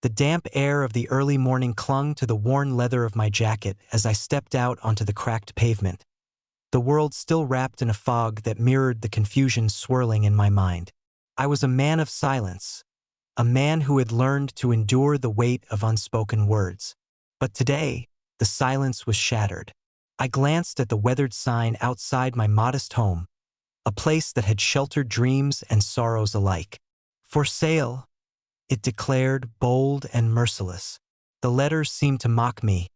The damp air of the early morning clung to the worn leather of my jacket as I stepped out onto the cracked pavement, the world still wrapped in a fog that mirrored the confusion swirling in my mind. I was a man of silence, a man who had learned to endure the weight of unspoken words. But today, the silence was shattered. I glanced at the weathered sign outside my modest home, a place that had sheltered dreams and sorrows alike. For sale, it declared, bold and merciless. The letters seemed to mock me,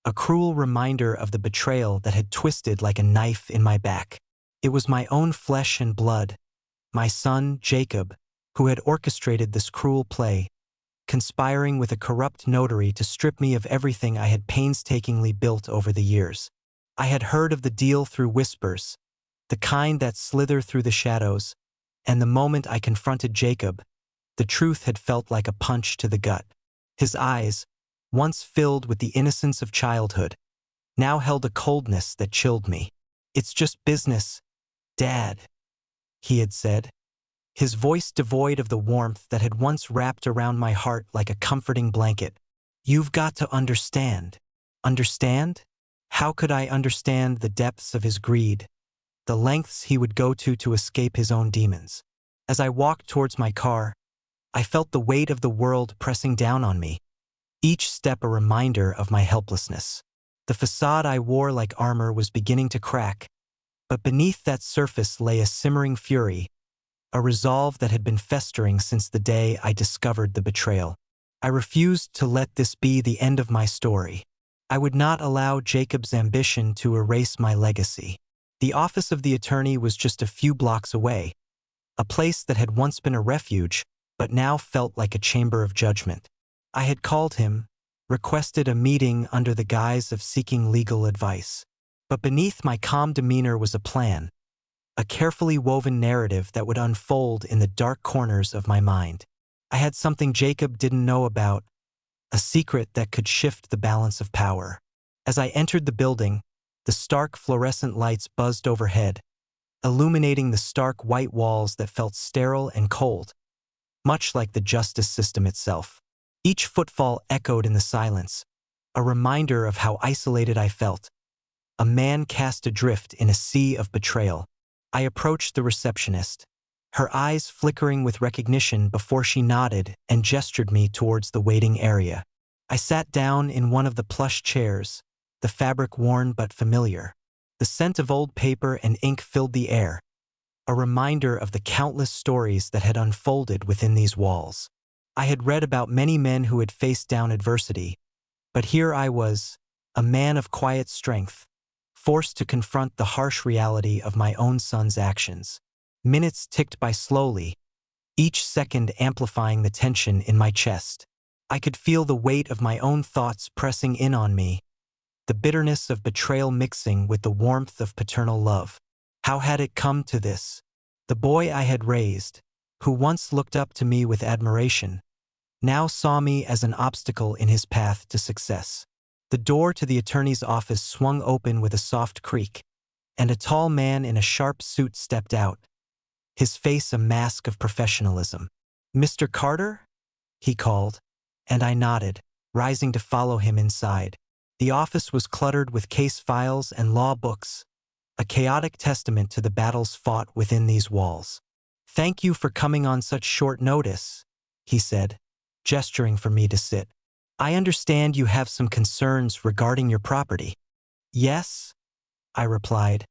a cruel reminder of the betrayal that had twisted like a knife in my back. It was my own flesh and blood, my son, Jacob, who had orchestrated this cruel play, conspiring with a corrupt notary to strip me of everything I had painstakingly built over the years. I had heard of the deal through whispers, the kind that slither through the shadows, and the moment I confronted Jacob, the truth had felt like a punch to the gut. His eyes, once filled with the innocence of childhood, now held a coldness that chilled me. "It's just business, Dad," he had said, his voice devoid of the warmth that had once wrapped around my heart like a comforting blanket. "You've got to understand." Understand? How could I understand the depths of his greed, the lengths he would go to escape his own demons? As I walked towards my car, I felt the weight of the world pressing down on me, each step a reminder of my helplessness. The facade I wore like armor was beginning to crack, but beneath that surface lay a simmering fury, a resolve that had been festering since the day I discovered the betrayal. I refused to let this be the end of my story. I would not allow Jacob's ambition to erase my legacy. The office of the attorney was just a few blocks away, a place that had once been a refuge, but now felt like a chamber of judgment. I had called him, requested a meeting under the guise of seeking legal advice. But beneath my calm demeanor was a plan, a carefully woven narrative that would unfold in the dark corners of my mind. I had something Jacob didn't know about, a secret that could shift the balance of power. As I entered the building, the stark fluorescent lights buzzed overhead, illuminating the stark white walls that felt sterile and cold, much like the justice system itself. Each footfall echoed in the silence, a reminder of how isolated I felt, a man cast adrift in a sea of betrayal. I approached the receptionist, her eyes flickering with recognition before she nodded and gestured me towards the waiting area. I sat down in one of the plush chairs, the fabric worn but familiar. The scent of old paper and ink filled the air, a reminder of the countless stories that had unfolded within these walls. I had read about many men who had faced down adversity, but here I was, a man of quiet strength, forced to confront the harsh reality of my own son's actions. Minutes ticked by slowly, each second amplifying the tension in my chest. I could feel the weight of my own thoughts pressing in on me, the bitterness of betrayal mixing with the warmth of paternal love. How had it come to this? The boy I had raised, who once looked up to me with admiration, now saw me as an obstacle in his path to success. The door to the attorney's office swung open with a soft creak, and a tall man in a sharp suit stepped out, his face a mask of professionalism. "Mr. Carter?" he called, and I nodded, rising to follow him inside. The office was cluttered with case files and law books, a chaotic testament to the battles fought within these walls. "Thank you for coming on such short notice," he said, gesturing for me to sit. "I understand you have some concerns regarding your property." "Yes," I replied,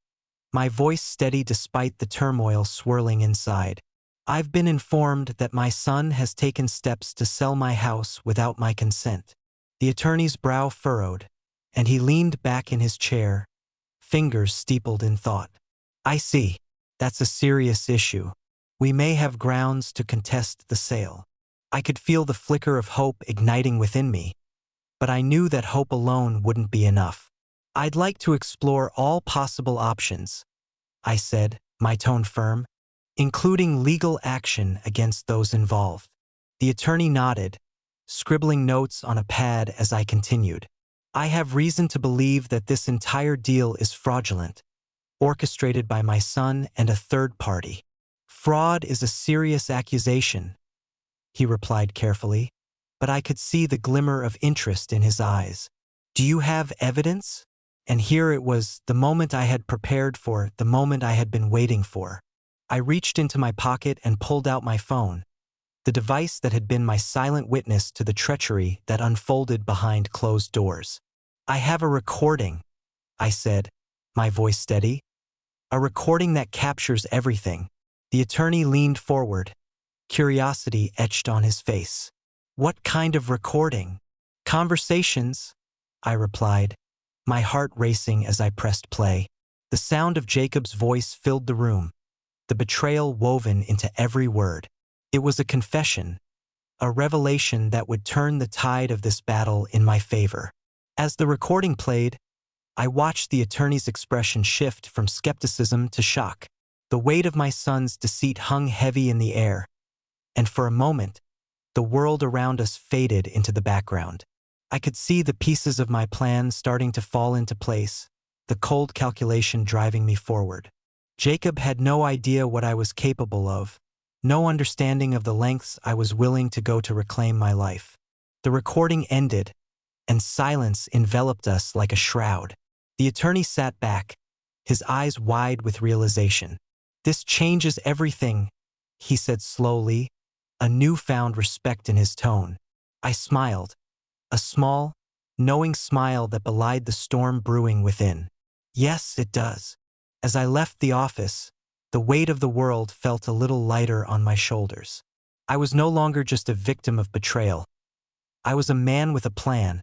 my voice steady despite the turmoil swirling inside. "I've been informed that my son has taken steps to sell my house without my consent." The attorney's brow furrowed, and he leaned back in his chair, fingers steepled in thought. "I see. That's a serious issue. We may have grounds to contest the sale." I could feel the flicker of hope igniting within me, but I knew that hope alone wouldn't be enough. "I'd like to explore all possible options," I said, my tone firm, "including legal action against those involved." The attorney nodded, scribbling notes on a pad as I continued. "I have reason to believe that this entire deal is fraudulent, orchestrated by my son and a third party." "Fraud is a serious accusation," he replied carefully, but I could see the glimmer of interest in his eyes. "Do you have evidence?" And here it was, the moment I had prepared for, the moment I had been waiting for. I reached into my pocket and pulled out my phone, the device that had been my silent witness to the treachery that unfolded behind closed doors. "I have a recording," I said, my voice steady. "A recording that captures everything." The attorney leaned forward, curiosity etched on his face. "What kind of recording?" "Conversations," I replied, my heart racing as I pressed play. The sound of Jacob's voice filled the room, the betrayal woven into every word. It was a confession, a revelation that would turn the tide of this battle in my favor. As the recording played, I watched the attorney's expression shift from skepticism to shock. The weight of my son's deceit hung heavy in the air, and for a moment, the world around us faded into the background. I could see the pieces of my plan starting to fall into place, the cold calculation driving me forward. Jacob had no idea what I was capable of, no understanding of the lengths I was willing to go to reclaim my life. The recording ended, and silence enveloped us like a shroud. The attorney sat back, his eyes wide with realization. "This changes everything," he said slowly, a newfound respect in his tone. I smiled, a small, knowing smile that belied the storm brewing within. "Yes, it does." As I left the office, the weight of the world felt a little lighter on my shoulders. I was no longer just a victim of betrayal. I was a man with a plan,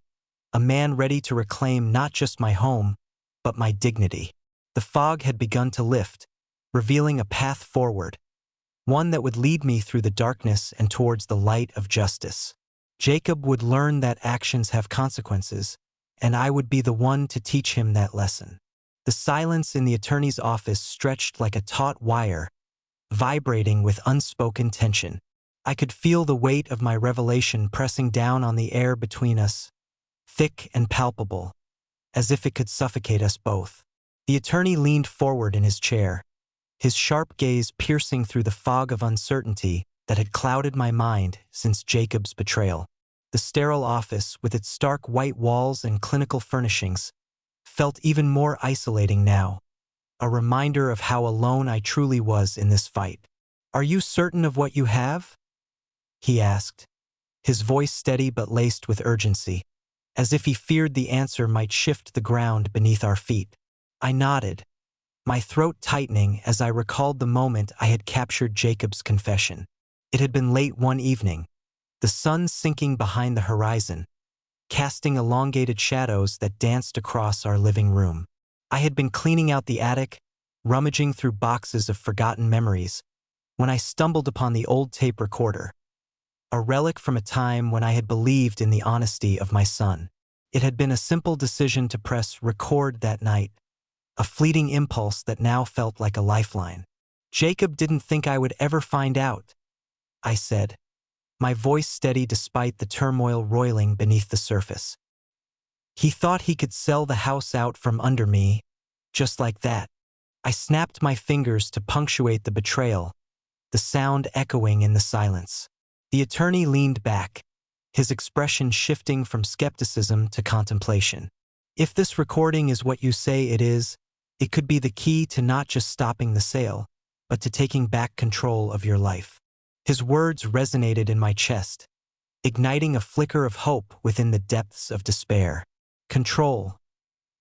a man ready to reclaim not just my home, but my dignity. The fog had begun to lift, revealing a path forward, one that would lead me through the darkness and towards the light of justice. Jacob would learn that actions have consequences, and I would be the one to teach him that lesson. The silence in the attorney's office stretched like a taut wire, vibrating with unspoken tension. I could feel the weight of my revelation pressing down on the air between us, thick and palpable, as if it could suffocate us both. The attorney leaned forward in his chair, his sharp gaze piercing through the fog of uncertainty that had clouded my mind since Jacob's betrayal. The sterile office, with its stark white walls and clinical furnishings, felt even more isolating now, a reminder of how alone I truly was in this fight. "Are you certain of what you have?" he asked, his voice steady but laced with urgency, as if he feared the answer might shift the ground beneath our feet. I nodded, my throat tightening as I recalled the moment I had captured Jacob's confession. It had been late one evening, the sun sinking behind the horizon, casting elongated shadows that danced across our living room. I had been cleaning out the attic, rummaging through boxes of forgotten memories, when I stumbled upon the old tape recorder, a relic from a time when I had believed in the honesty of my son. It had been a simple decision to press record that night, a fleeting impulse that now felt like a lifeline. "Jacob didn't think I would ever find out," I said, my voice steady despite the turmoil roiling beneath the surface. "He thought he could sell the house out from under me, just like that." I snapped my fingers to punctuate the betrayal, the sound echoing in the silence. The attorney leaned back, his expression shifting from skepticism to contemplation. "If this recording is what you say it is, it could be the key to not just stopping the sale, but to taking back control of your life." His words resonated in my chest, igniting a flicker of hope within the depths of despair. Control.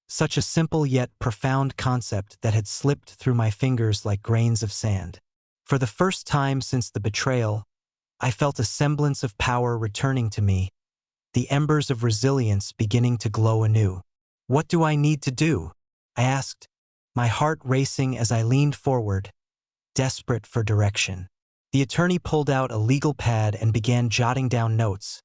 Such a simple yet profound concept that had slipped through my fingers like grains of sand. For the first time since the betrayal, I felt a semblance of power returning to me, the embers of resilience beginning to glow anew. "What do I need to do?" I asked, my heart racing as I leaned forward, desperate for direction. The attorney pulled out a legal pad and began jotting down notes,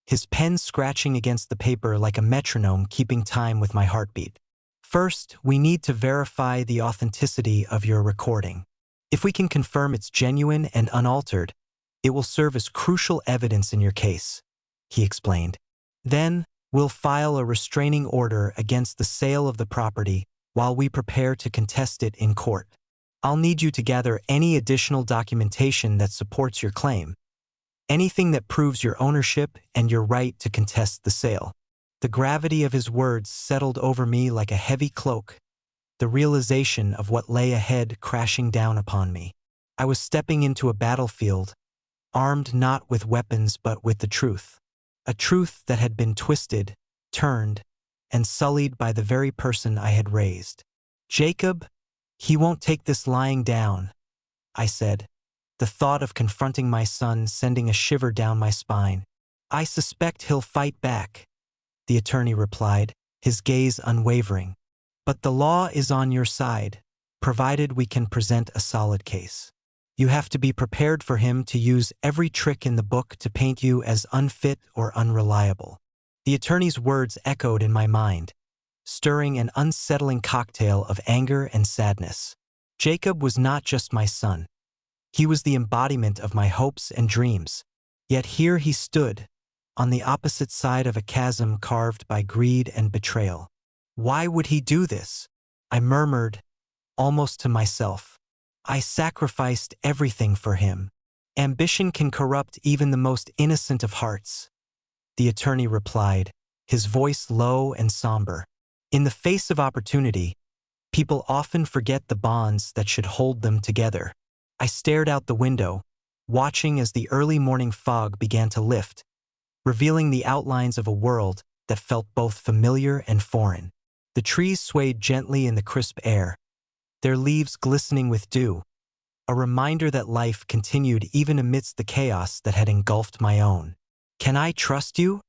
his pen scratching against the paper like a metronome keeping time with my heartbeat. "First, we need to verify the authenticity of your recording. If we can confirm it's genuine and unaltered, it will serve as crucial evidence in your case," he explained. "Then, we'll file a restraining order against the sale of the property while we prepare to contest it in court. I'll need you to gather any additional documentation that supports your claim. Anything that proves your ownership and your right to contest the sale. The gravity of his words settled over me like a heavy cloak, the realization of what lay ahead crashing down upon me. I was stepping into a battlefield, armed not with weapons but with the truth. A truth that had been twisted, turned, and sullied by the very person I had raised. Jacob, he won't take this lying down, I said, the thought of confronting my son sending a shiver down my spine. I suspect he'll fight back, the attorney replied, his gaze unwavering. But the law is on your side, provided we can present a solid case. You have to be prepared for him to use every trick in the book to paint you as unfit or unreliable. The attorney's words echoed in my mind, stirring an unsettling cocktail of anger and sadness. Jacob was not just my son. He was the embodiment of my hopes and dreams. Yet here he stood, on the opposite side of a chasm carved by greed and betrayal. Why would he do this? I murmured, almost to myself. I sacrificed everything for him. Ambition can corrupt even the most innocent of hearts. The attorney replied, his voice low and somber. In the face of opportunity, people often forget the bonds that should hold them together. I stared out the window, watching as the early morning fog began to lift, revealing the outlines of a world that felt both familiar and foreign. The trees swayed gently in the crisp air, their leaves glistening with dew, a reminder that life continued even amidst the chaos that had engulfed my own. Can I trust you?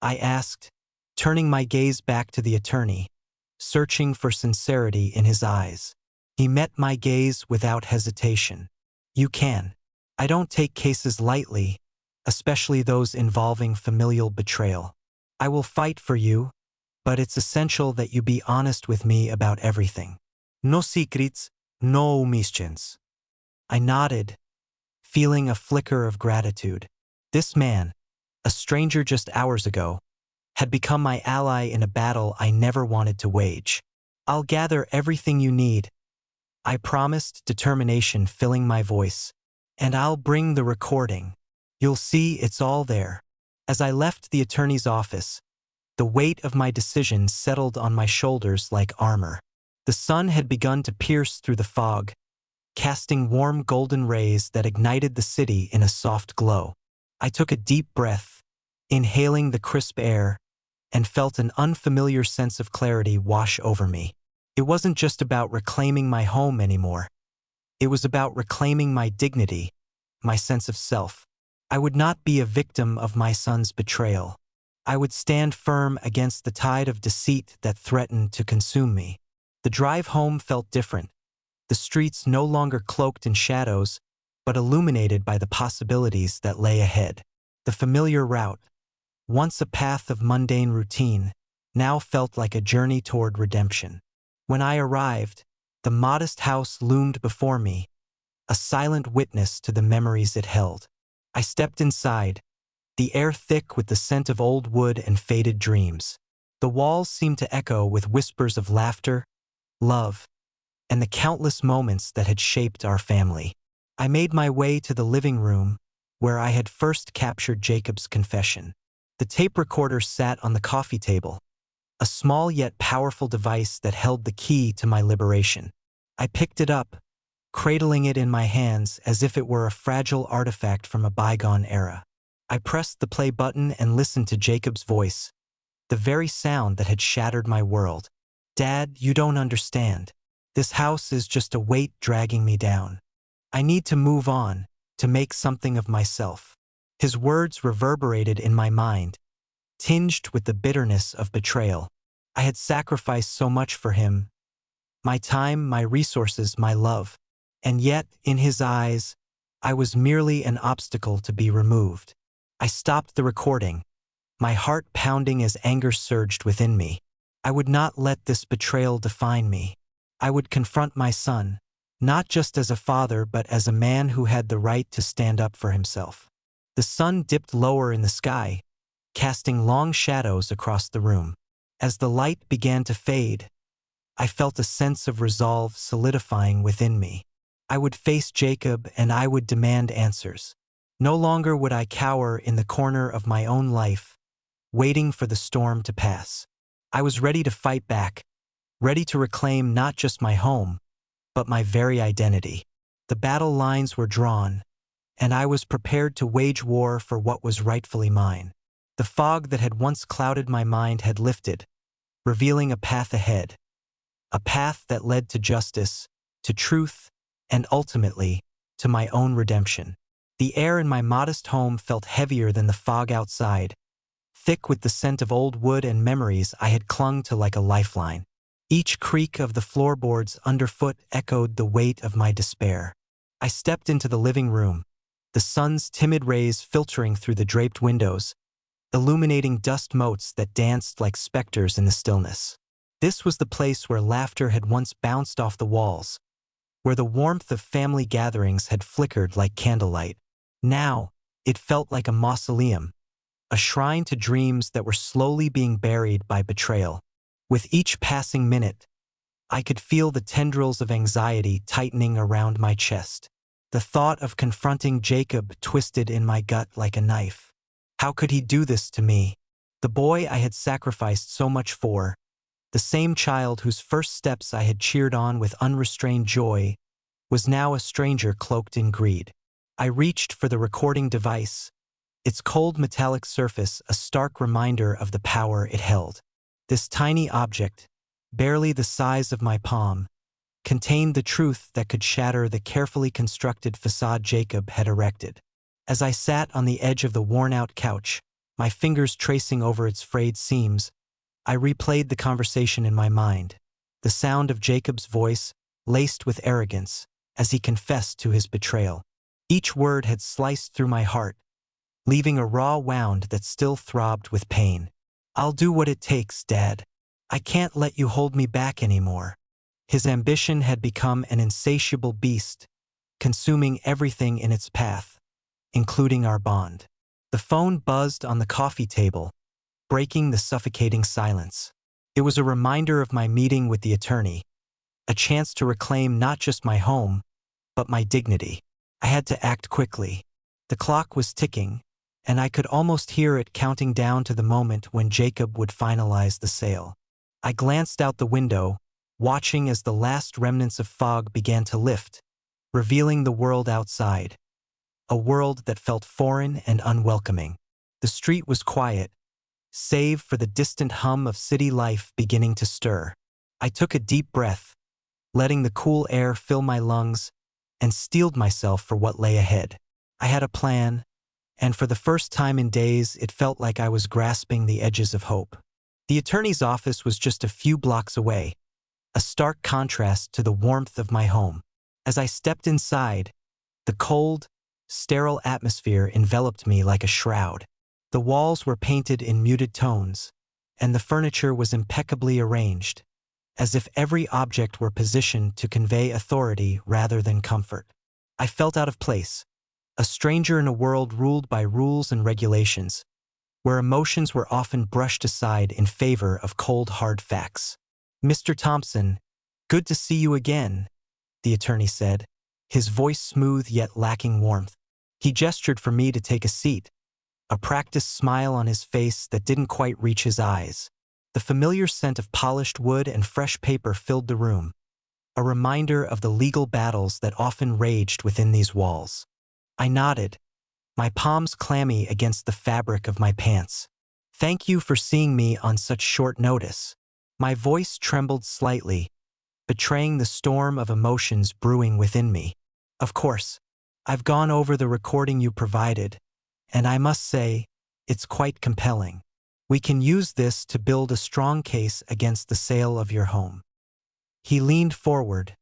I asked, turning my gaze back to the attorney, searching for sincerity in his eyes. He met my gaze without hesitation. You can. I don't take cases lightly, especially those involving familial betrayal. I will fight for you, but it's essential that you be honest with me about everything. No secrets, no omissions. I nodded, feeling a flicker of gratitude. This man, a stranger just hours ago, had become my ally in a battle I never wanted to wage. I'll gather everything you need, I promised, determination filling my voice. And I'll bring the recording. You'll see it's all there. As I left the attorney's office, the weight of my decision settled on my shoulders like armor. The sun had begun to pierce through the fog, casting warm golden rays that ignited the city in a soft glow. I took a deep breath, inhaling the crisp air, and felt an unfamiliar sense of clarity wash over me. It wasn't just about reclaiming my home anymore. It was about reclaiming my dignity, my sense of self. I would not be a victim of my son's betrayal. I would stand firm against the tide of deceit that threatened to consume me. The drive home felt different. The streets no longer cloaked in shadows, but illuminated by the possibilities that lay ahead. The familiar route, once a path of mundane routine, now felt like a journey toward redemption. When I arrived, the modest house loomed before me, a silent witness to the memories it held. I stepped inside, the air thick with the scent of old wood and faded dreams. The walls seemed to echo with whispers of laughter, love, and the countless moments that had shaped our family. I made my way to the living room, where I had first captured Jacob's confession. The tape recorder sat on the coffee table, a small yet powerful device that held the key to my liberation. I picked it up, cradling it in my hands as if it were a fragile artifact from a bygone era. I pressed the play button and listened to Jacob's voice, the very sound that had shattered my world. Dad, you don't understand. This house is just a weight dragging me down. I need to move on, to make something of myself. His words reverberated in my mind, tinged with the bitterness of betrayal. I had sacrificed so much for him, my time, my resources, my love. And yet, in his eyes, I was merely an obstacle to be removed. I stopped the recording, my heart pounding as anger surged within me. I would not let this betrayal define me. I would confront my son, not just as a father but as a man who had the right to stand up for himself. The sun dipped lower in the sky, casting long shadows across the room. As the light began to fade, I felt a sense of resolve solidifying within me. I would face Jacob and I would demand answers. No longer would I cower in the corner of my own life, waiting for the storm to pass. I was ready to fight back, ready to reclaim not just my home, but my very identity. The battle lines were drawn, and I was prepared to wage war for what was rightfully mine. The fog that had once clouded my mind had lifted, revealing a path ahead, a path that led to justice, to truth, and ultimately, to my own redemption. The air in my modest home felt heavier than the fog outside, thick with the scent of old wood and memories I had clung to like a lifeline. Each creak of the floorboards underfoot echoed the weight of my despair. I stepped into the living room, the sun's timid rays filtering through the draped windows, illuminating dust motes that danced like specters in the stillness. This was the place where laughter had once bounced off the walls, where the warmth of family gatherings had flickered like candlelight. Now, it felt like a mausoleum, a shrine to dreams that were slowly being buried by betrayal. With each passing minute, I could feel the tendrils of anxiety tightening around my chest. The thought of confronting Jacob twisted in my gut like a knife. How could he do this to me? The boy I had sacrificed so much for, the same child whose first steps I had cheered on with unrestrained joy, was now a stranger cloaked in greed. I reached for the recording device, its cold metallic surface a stark reminder of the power it held. This tiny object, barely the size of my palm, contained the truth that could shatter the carefully constructed facade Jacob had erected. As I sat on the edge of the worn-out couch, my fingers tracing over its frayed seams, I replayed the conversation in my mind, the sound of Jacob's voice laced with arrogance as he confessed to his betrayal. Each word had sliced through my heart, leaving a raw wound that still throbbed with pain. "I'll do what it takes, Dad. I can't let you hold me back anymore." His ambition had become an insatiable beast, consuming everything in its path, including our bond. The phone buzzed on the coffee table, breaking the suffocating silence. It was a reminder of my meeting with the attorney, a chance to reclaim not just my home, but my dignity. I had to act quickly. The clock was ticking, and I could almost hear it counting down to the moment when Jacob would finalize the sale. I glanced out the window, watching as the last remnants of fog began to lift, revealing the world outside, a world that felt foreign and unwelcoming. The street was quiet, save for the distant hum of city life beginning to stir. I took a deep breath, letting the cool air fill my lungs, and steeled myself for what lay ahead. I had a plan, and for the first time in days it felt like I was grasping the edges of hope. The attorney's office was just a few blocks away, a stark contrast to the warmth of my home. As I stepped inside, the cold, sterile atmosphere enveloped me like a shroud. The walls were painted in muted tones, and the furniture was impeccably arranged, as if every object were positioned to convey authority rather than comfort. I felt out of place, a stranger in a world ruled by rules and regulations, where emotions were often brushed aside in favor of cold, hard facts. "Mr. Thompson, good to see you again," the attorney said, his voice smooth yet lacking warmth. He gestured for me to take a seat, a practiced smile on his face that didn't quite reach his eyes. The familiar scent of polished wood and fresh paper filled the room, a reminder of the legal battles that often raged within these walls. I nodded, my palms clammy against the fabric of my pants. "Thank you for seeing me on such short notice." My voice trembled slightly, betraying the storm of emotions brewing within me. "Of course, I've gone over the recording you provided, and I must say, it's quite compelling. We can use this to build a strong case against the sale of your home." He leaned forward,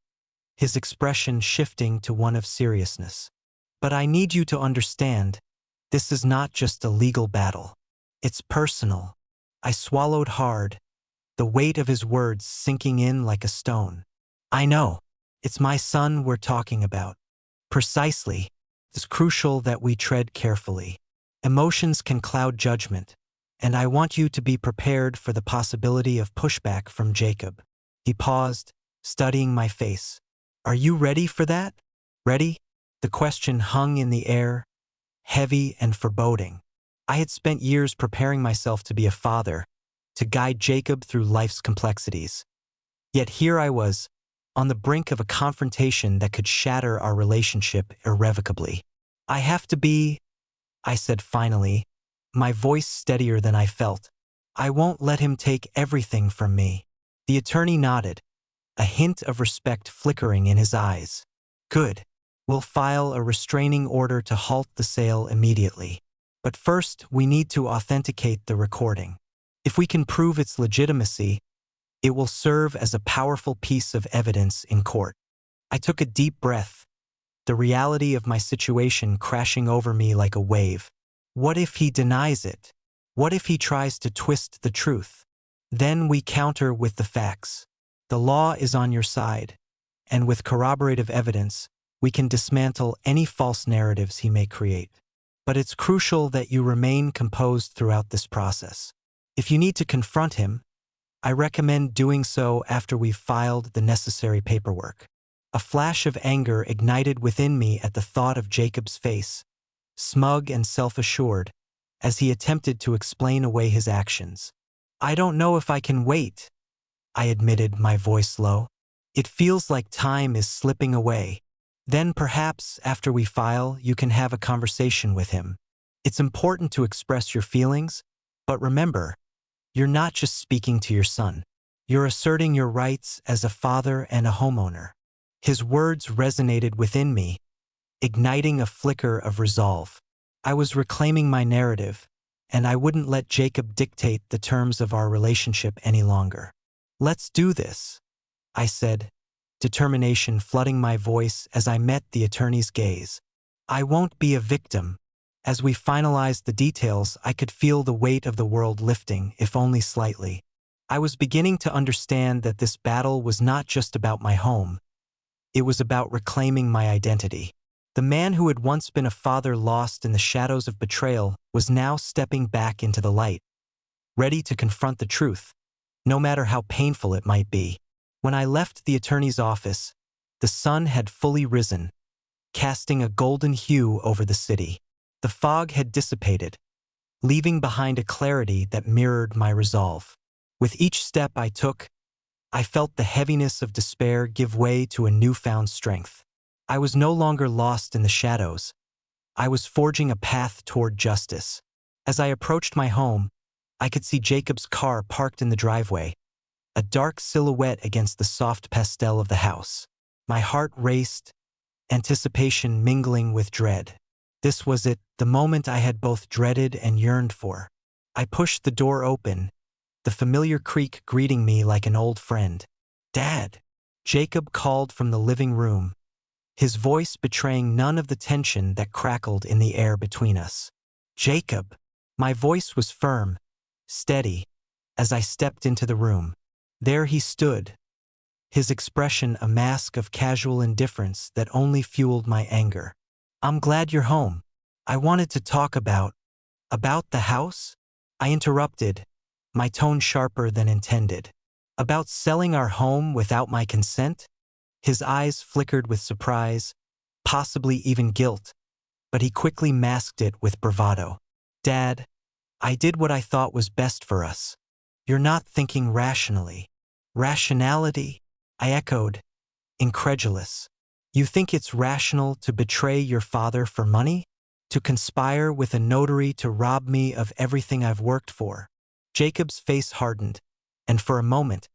his expression shifting to one of seriousness. "But I need you to understand, this is not just a legal battle. It's personal." I swallowed hard, the weight of his words sinking in like a stone. "I know. It's my son we're talking about." "Precisely. It's crucial that we tread carefully. Emotions can cloud judgment, and I want you to be prepared for the possibility of pushback from Jacob." He paused, studying my face. "Are you ready for that?" "Ready?" The question hung in the air, heavy and foreboding. I had spent years preparing myself to be a father, to guide Jacob through life's complexities. Yet here I was, on the brink of a confrontation that could shatter our relationship irrevocably. "I have to be," I said finally, my voice steadier than I felt. "I won't let him take everything from me." The attorney nodded, a hint of respect flickering in his eyes. "Good. We'll file a restraining order to halt the sale immediately. But first, we need to authenticate the recording. If we can prove its legitimacy, it will serve as a powerful piece of evidence in court." I took a deep breath, the reality of my situation crashing over me like a wave. What if he denies it? What if he tries to twist the truth? Then we counter with the facts. The law is on your side, and with corroborative evidence, we can dismantle any false narratives he may create. But it's crucial that you remain composed throughout this process. If you need to confront him, I recommend doing so after we've filed the necessary paperwork. A flash of anger ignited within me at the thought of Jacob's face, smug and self-assured, as he attempted to explain away his actions. "I don't know if I can wait," I admitted, my voice low. "It feels like time is slipping away." "Then perhaps, after we file, you can have a conversation with him. It's important to express your feelings, but remember, you're not just speaking to your son. You're asserting your rights as a father and a homeowner." His words resonated within me, igniting a flicker of resolve. I was reclaiming my narrative, and I wouldn't let Jacob dictate the terms of our relationship any longer. "Let's do this," I said, determination flooding my voice as I met the attorney's gaze. "I won't be a victim." As we finalized the details, I could feel the weight of the world lifting, if only slightly. I was beginning to understand that this battle was not just about my home. It was about reclaiming my identity. The man who had once been a father lost in the shadows of betrayal was now stepping back into the light, ready to confront the truth, no matter how painful it might be. When I left the attorney's office, the sun had fully risen, casting a golden hue over the city. The fog had dissipated, leaving behind a clarity that mirrored my resolve. With each step I took, I felt the heaviness of despair give way to a newfound strength. I was no longer lost in the shadows. I was forging a path toward justice. As I approached my home, I could see Jacob's car parked in the driveway, a dark silhouette against the soft pastel of the house. My heart raced, anticipation mingling with dread. This was it, the moment I had both dreaded and yearned for. I pushed the door open, the familiar creak greeting me like an old friend. "Dad!" Jacob called from the living room, his voice betraying none of the tension that crackled in the air between us. "Jacob!" My voice was firm, steady, as I stepped into the room. There he stood, his expression a mask of casual indifference that only fueled my anger. "I'm glad you're home. I wanted to talk about the house?" I interrupted, my tone sharper than intended. "About selling our home without my consent?" His eyes flickered with surprise, possibly even guilt, but he quickly masked it with bravado. "Dad, I did what I thought was best for us." "You're not thinking rationally." "Rationality?" I echoed, incredulous. "You think it's rational to betray your father for money? To conspire with a notary to rob me of everything I've worked for?" Jacob's face hardened, and for a moment,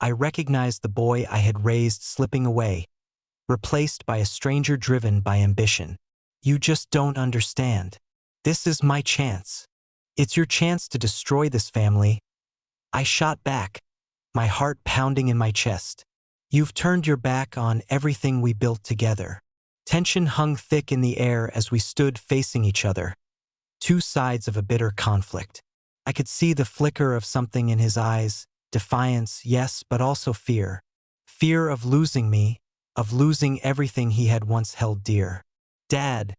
I recognized the boy I had raised slipping away, replaced by a stranger driven by ambition. "You just don't understand. This is my chance. It's your chance to destroy this family." I shot back, my heart pounding in my chest. "You've turned your back on everything we built together." Tension hung thick in the air as we stood facing each other, two sides of a bitter conflict. I could see the flicker of something in his eyes, defiance, yes, but also fear. Fear of losing me, of losing everything he had once held dear. "Dad,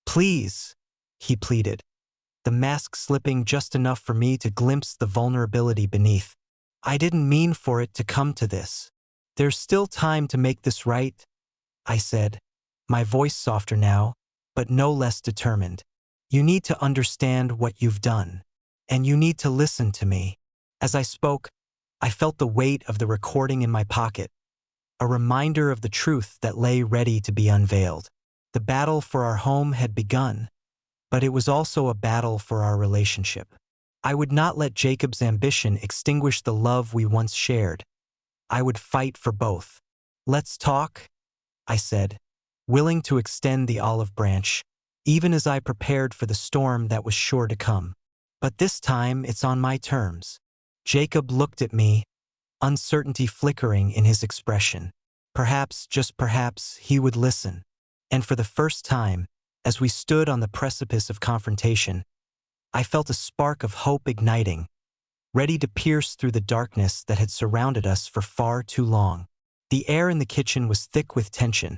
please," he pleaded, the mask slipping just enough for me to glimpse the vulnerability beneath. "I didn't mean for it to come to this. There's still time to make this right," I said, my voice softer now, but no less determined. You need to understand what you've done. And you need to listen to me. As I spoke, I felt the weight of the recording in my pocket, a reminder of the truth that lay ready to be unveiled. The battle for our home had begun, but it was also a battle for our relationship. I would not let Jacob's ambition extinguish the love we once shared. I would fight for both. Let's talk, I said, willing to extend the olive branch, even as I prepared for the storm that was sure to come. But this time it's on my terms. Jacob looked at me, uncertainty flickering in his expression. Perhaps, just perhaps, he would listen. And for the first time, as we stood on the precipice of confrontation, I felt a spark of hope igniting, ready to pierce through the darkness that had surrounded us for far too long. The air in the kitchen was thick with tension,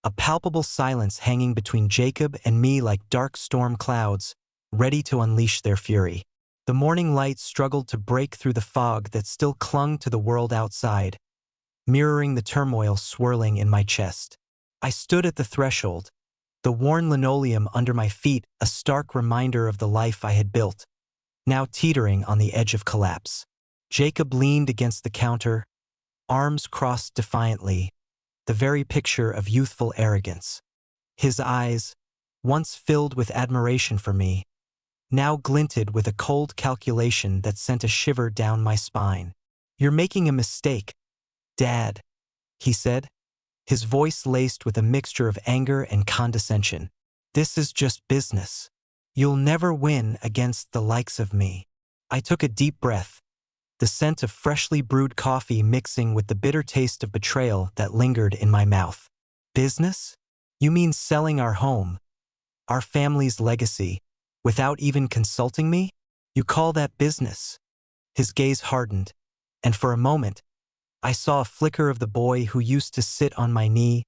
a palpable silence hanging between Jacob and me like dark storm clouds, ready to unleash their fury. The morning light struggled to break through the fog that still clung to the world outside, mirroring the turmoil swirling in my chest. I stood at the threshold, the worn linoleum under my feet a stark reminder of the life I had built, now teetering on the edge of collapse. Jacob leaned against the counter, arms crossed defiantly, the very picture of youthful arrogance. His eyes, once filled with admiration for me, now glinted with a cold calculation that sent a shiver down my spine. "You're making a mistake, Dad," he said, his voice laced with a mixture of anger and condescension. "This is just business. You'll never win against the likes of me." I took a deep breath, the scent of freshly brewed coffee mixing with the bitter taste of betrayal that lingered in my mouth. "Business? You mean selling our home, our family's legacy, without even consulting me? You call that business?" His gaze hardened, and for a moment, I saw a flicker of the boy who used to sit on my knee,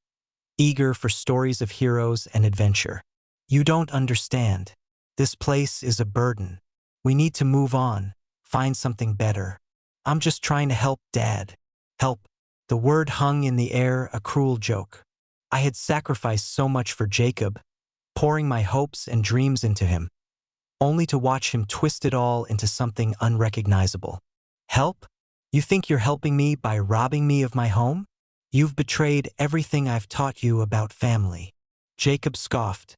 eager for stories of heroes and adventure. "You don't understand. This place is a burden. We need to move on, find something better. I'm just trying to help, Dad." Help. The word hung in the air, a cruel joke. I had sacrificed so much for Jacob, pouring my hopes and dreams into him, only to watch him twist it all into something unrecognizable. Help? You think you're helping me by robbing me of my home? You've betrayed everything I've taught you about family. Jacob scoffed,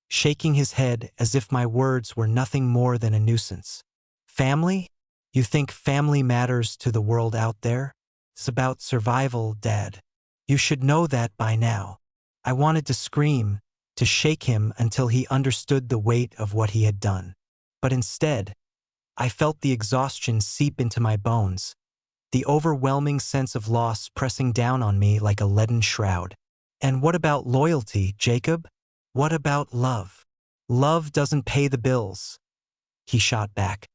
shaking his head as if my words were nothing more than a nuisance. Family? You think family matters to the world out there? It's about survival, Dad. You should know that by now. I wanted to scream, to shake him until he understood the weight of what he had done. But instead, I felt the exhaustion seep into my bones, the overwhelming sense of loss pressing down on me like a leaden shroud. "And what about loyalty, Jacob? What about love?" "Love doesn't pay the bills," he shot back,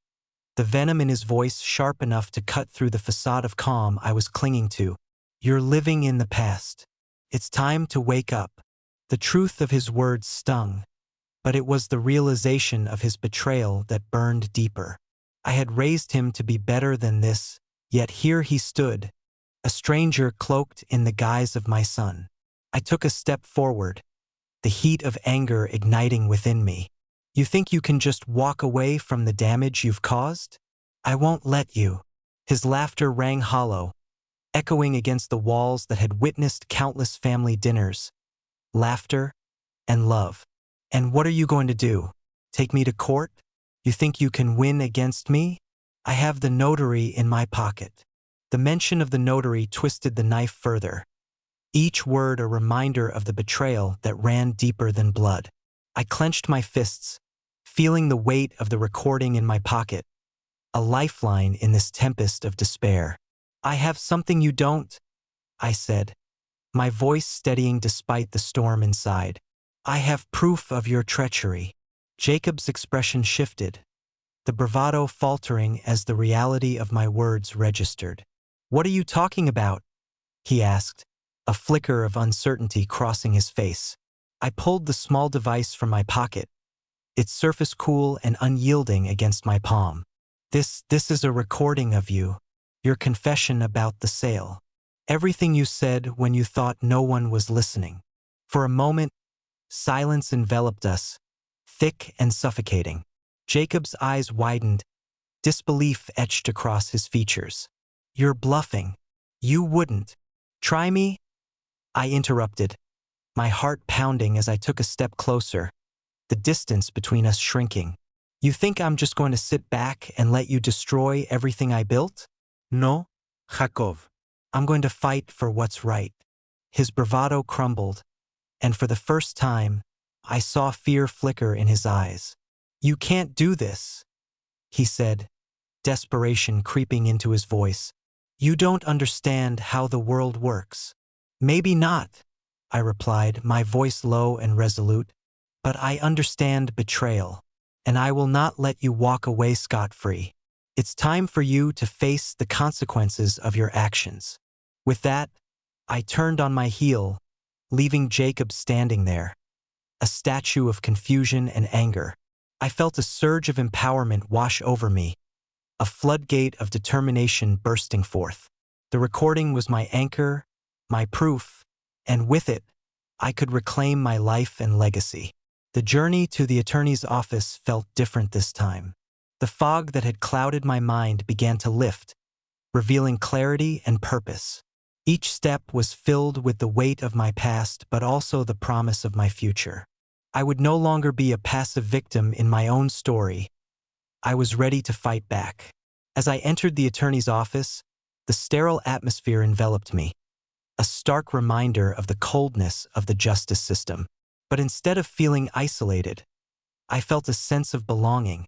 the venom in his voice sharp enough to cut through the facade of calm I was clinging to. "You're living in the past. It's time to wake up." The truth of his words stung, but it was the realization of his betrayal that burned deeper. I had raised him to be better than this, yet here he stood, a stranger cloaked in the guise of my son. I took a step forward, the heat of anger igniting within me. "You think you can just walk away from the damage you've caused? I won't let you." His laughter rang hollow, echoing against the walls that had witnessed countless family dinners. Laughter and love. "And what are you going to do? Take me to court? You think you can win against me? I have the notary in my pocket." The mention of the notary twisted the knife further, each word a reminder of the betrayal that ran deeper than blood. I clenched my fists, feeling the weight of the recording in my pocket, a lifeline in this tempest of despair. "I have something you don't," I said, my voice steadying despite the storm inside. "I have proof of your treachery." Jacob's expression shifted, the bravado faltering as the reality of my words registered. "What are you talking about?" he asked, a flicker of uncertainty crossing his face. I pulled the small device from my pocket, its surface cool and unyielding against my palm. This is a recording of you, your confession about the sale. Everything you said when you thought no one was listening." For a moment, silence enveloped us, thick and suffocating. Jacob's eyes widened, disbelief etched across his features. "You're bluffing. You wouldn't. Try me?" I interrupted, my heart pounding as I took a step closer, the distance between us shrinking. "You think I'm just going to sit back and let you destroy everything I built? No, Jacob. I'm going to fight for what's right." His bravado crumbled, and for the first time, I saw fear flicker in his eyes. "You can't do this," he said, desperation creeping into his voice. "You don't understand how the world works." "Maybe not," I replied, my voice low and resolute, "but I understand betrayal, and I will not let you walk away scot-free. It's time for you to face the consequences of your actions." With that, I turned on my heel, leaving Jacob standing there, a statue of confusion and anger. I felt a surge of empowerment wash over me, a floodgate of determination bursting forth. The recording was my anchor, my proof, and with it, I could reclaim my life and legacy. The journey to the attorney's office felt different this time. The fog that had clouded my mind began to lift, revealing clarity and purpose. Each step was filled with the weight of my past but also the promise of my future. I would no longer be a passive victim in my own story. I was ready to fight back. As I entered the attorney's office, the sterile atmosphere enveloped me, a stark reminder of the coldness of the justice system. But instead of feeling isolated, I felt a sense of belonging,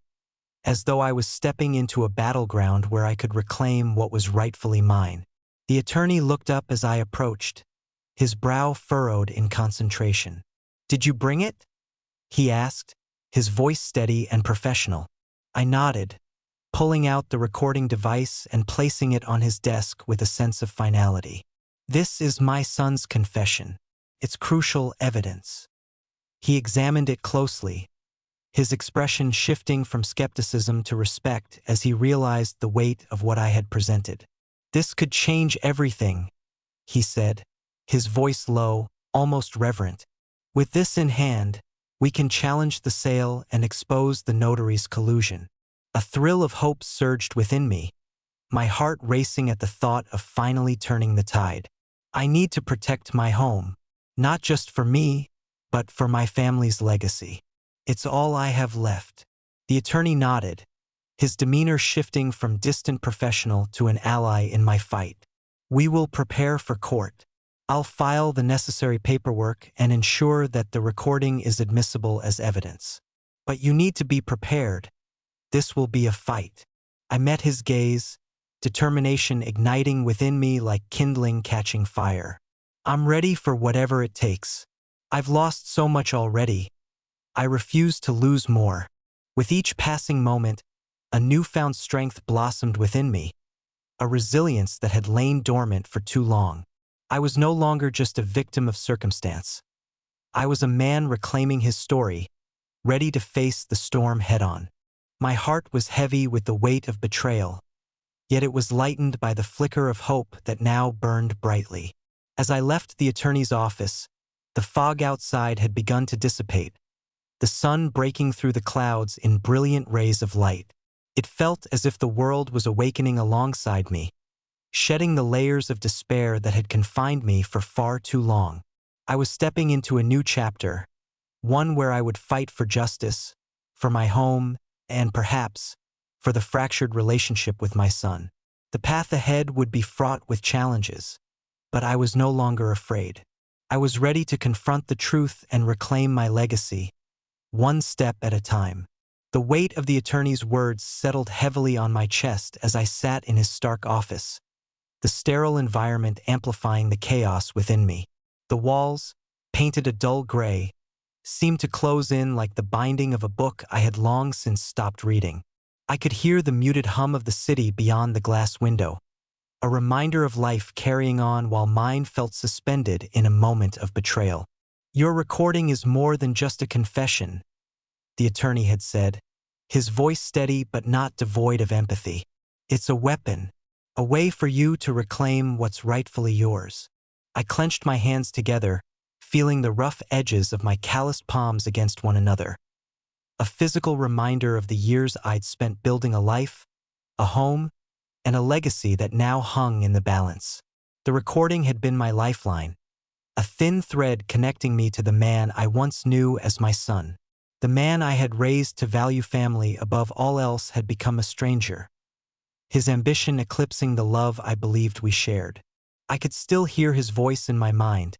as though I was stepping into a battleground where I could reclaim what was rightfully mine. The attorney looked up as I approached, his brow furrowed in concentration. "Did you bring it?" he asked, his voice steady and professional. I nodded, pulling out the recording device and placing it on his desk with a sense of finality. "This is my son's confession. It's crucial evidence." He examined it closely, his expression shifting from skepticism to respect as he realized the weight of what I had presented. "This could change everything," he said, his voice low, almost reverent. "With this in hand, we can challenge the sale and expose the notary's collusion." A thrill of hope surged within me, my heart racing at the thought of finally turning the tide. I need to protect my home, not just for me, but for my family's legacy. It's all I have left. The attorney nodded, his demeanor shifting from distant professional to an ally in my fight. "We will prepare for court. I'll file the necessary paperwork and ensure that the recording is admissible as evidence. But you need to be prepared. This will be a fight." I met his gaze, determination igniting within me like kindling catching fire. "I'm ready for whatever it takes. I've lost so much already. I refuse to lose more." With each passing moment, a newfound strength blossomed within me, a resilience that had lain dormant for too long. I was no longer just a victim of circumstance. I was a man reclaiming his story, ready to face the storm head-on. My heart was heavy with the weight of betrayal, yet it was lightened by the flicker of hope that now burned brightly. As I left the attorney's office, the fog outside had begun to dissipate, the sun breaking through the clouds in brilliant rays of light. It felt as if the world was awakening alongside me, shedding the layers of despair that had confined me for far too long. I was stepping into a new chapter, one where I would fight for justice, for my home, and perhaps for the fractured relationship with my son. The path ahead would be fraught with challenges, but I was no longer afraid. I was ready to confront the truth and reclaim my legacy, one step at a time. The weight of the attorney's words settled heavily on my chest as I sat in his stark office, the sterile environment amplifying the chaos within me. The walls, painted a dull gray, seemed to close in like the binding of a book I had long since stopped reading. I could hear the muted hum of the city beyond the glass window, a reminder of life carrying on while mine felt suspended in a moment of betrayal. "Your recording is more than just a confession," the attorney had said, his voice steady but not devoid of empathy. "It's a weapon, a way for you to reclaim what's rightfully yours." I clenched my hands together, feeling the rough edges of my calloused palms against one another. a physical reminder of the years I'd spent building a life, a home, and a legacy that now hung in the balance. The recording had been my lifeline, a thin thread connecting me to the man I once knew as my son. The man I had raised to value family above all else had become a stranger, his ambition eclipsing the love I believed we shared. I could still hear his voice in my mind,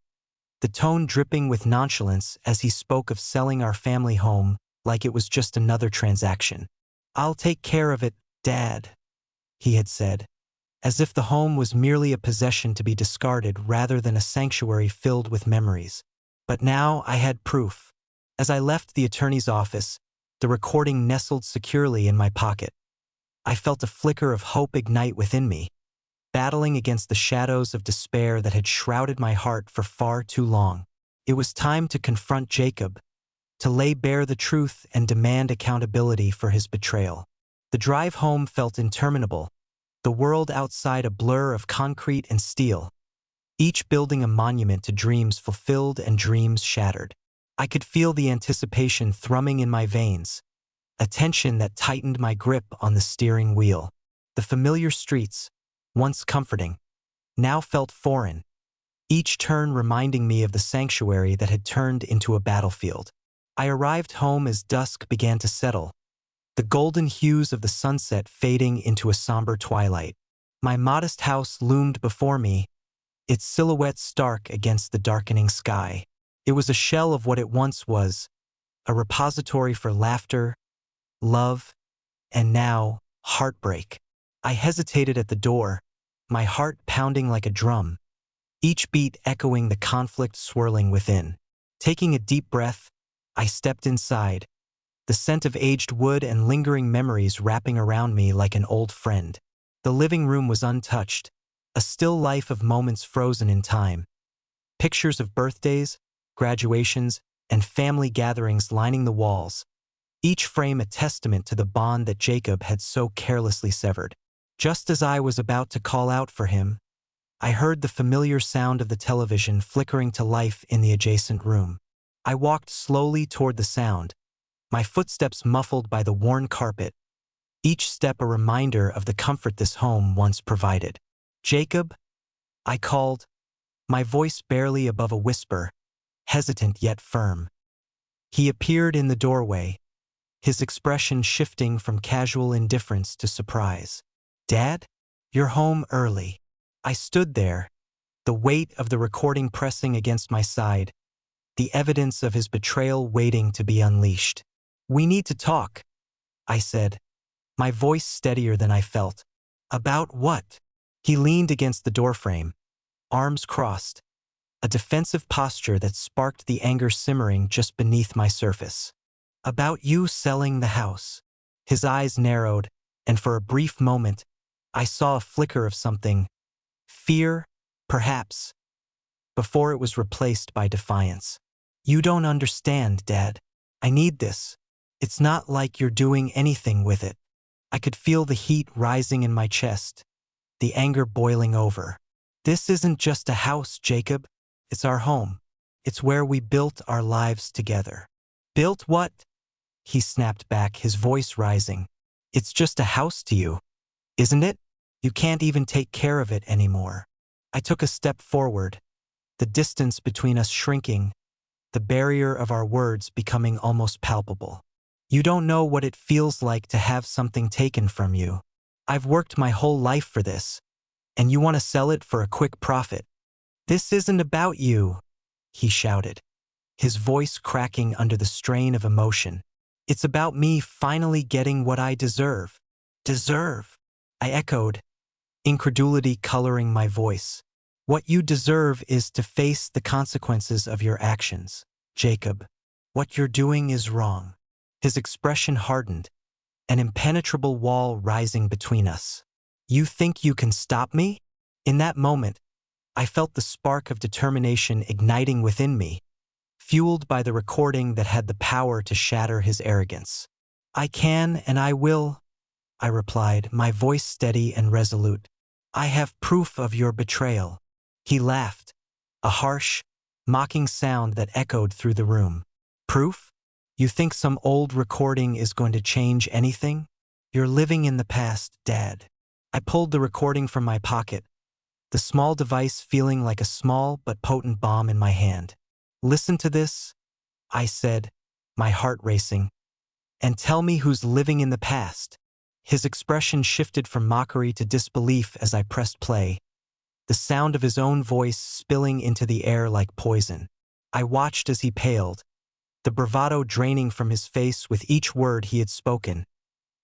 the tone dripping with nonchalance as he spoke of selling our family home like it was just another transaction. "I'll take care of it, Dad," he had said, as if the home was merely a possession to be discarded rather than a sanctuary filled with memories. But now I had proof. As I left the attorney's office, the recording nestled securely in my pocket. I felt a flicker of hope ignite within me, battling against the shadows of despair that had shrouded my heart for far too long. It was time to confront Jacob, to lay bare the truth and demand accountability for his betrayal. The drive home felt interminable, the world outside a blur of concrete and steel, each building a monument to dreams fulfilled and dreams shattered. I could feel the anticipation thrumming in my veins, a tension that tightened my grip on the steering wheel. The familiar streets, once comforting, now felt foreign, each turn reminding me of the sanctuary that had turned into a battlefield. I arrived home as dusk began to settle, the golden hues of the sunset fading into a somber twilight. My modest house loomed before me, its silhouette stark against the darkening sky. It was a shell of what it once was, a repository for laughter, love, and now, heartbreak. I hesitated at the door, my heart pounding like a drum, each beat echoing the conflict swirling within. Taking a deep breath, I stepped inside, the scent of aged wood and lingering memories wrapping around me like an old friend. The living room was untouched, a still life of moments frozen in time. Pictures of birthdays, graduations, and family gatherings lining the walls, each frame a testament to the bond that Jacob had so carelessly severed. Just as I was about to call out for him, I heard the familiar sound of the television flickering to life in the adjacent room. I walked slowly toward the sound, my footsteps muffled by the worn carpet, each step a reminder of the comfort this home once provided. "Jacob," I called, my voice barely above a whisper, hesitant yet firm. He appeared in the doorway, his expression shifting from casual indifference to surprise. "Dad, you're home early." I stood there, the weight of the recording pressing against my side, the evidence of his betrayal waiting to be unleashed. "We need to talk," I said, my voice steadier than I felt. "About what?" He leaned against the doorframe, arms crossed, a defensive posture that sparked the anger simmering just beneath my surface. "About you selling the house." His eyes narrowed, and for a brief moment, I saw a flicker of something, fear, perhaps, before it was replaced by defiance. "You don't understand, Dad. I need this. It's not like you're doing anything with it." I could feel the heat rising in my chest, the anger boiling over. "This isn't just a house, Jacob. It's our home. It's where we built our lives together." "Built what?" he snapped back, his voice rising. "It's just a house to you, isn't it? You can't even take care of it anymore." I took a step forward, the distance between us shrinking, the barrier of our words becoming almost palpable. "You don't know what it feels like to have something taken from you. I've worked my whole life for this, and you want to sell it for a quick profit." "This isn't about you," he shouted, his voice cracking under the strain of emotion. "It's about me finally getting what I deserve." "Deserve?" I echoed, incredulity coloring my voice. "What you deserve is to face the consequences of your actions, Jacob. What you're doing is wrong." His expression hardened, an impenetrable wall rising between us. "You think you can stop me?" In that moment, I felt the spark of determination igniting within me, fueled by the recording that had the power to shatter his arrogance. "I can and I will," I replied, my voice steady and resolute. "I have proof of your betrayal." He laughed, a harsh, mocking sound that echoed through the room. "Proof? You think some old recording is going to change anything? You're living in the past, Dad. I pulled the recording from my pocket, the small device feeling like a small but potent bomb in my hand. Listen to this, I said, my heart racing. And tell me who's living in the past. His expression shifted from mockery to disbelief as I pressed play, the sound of his own voice spilling into the air like poison. I watched as he paled, the bravado draining from his face with each word he had spoken,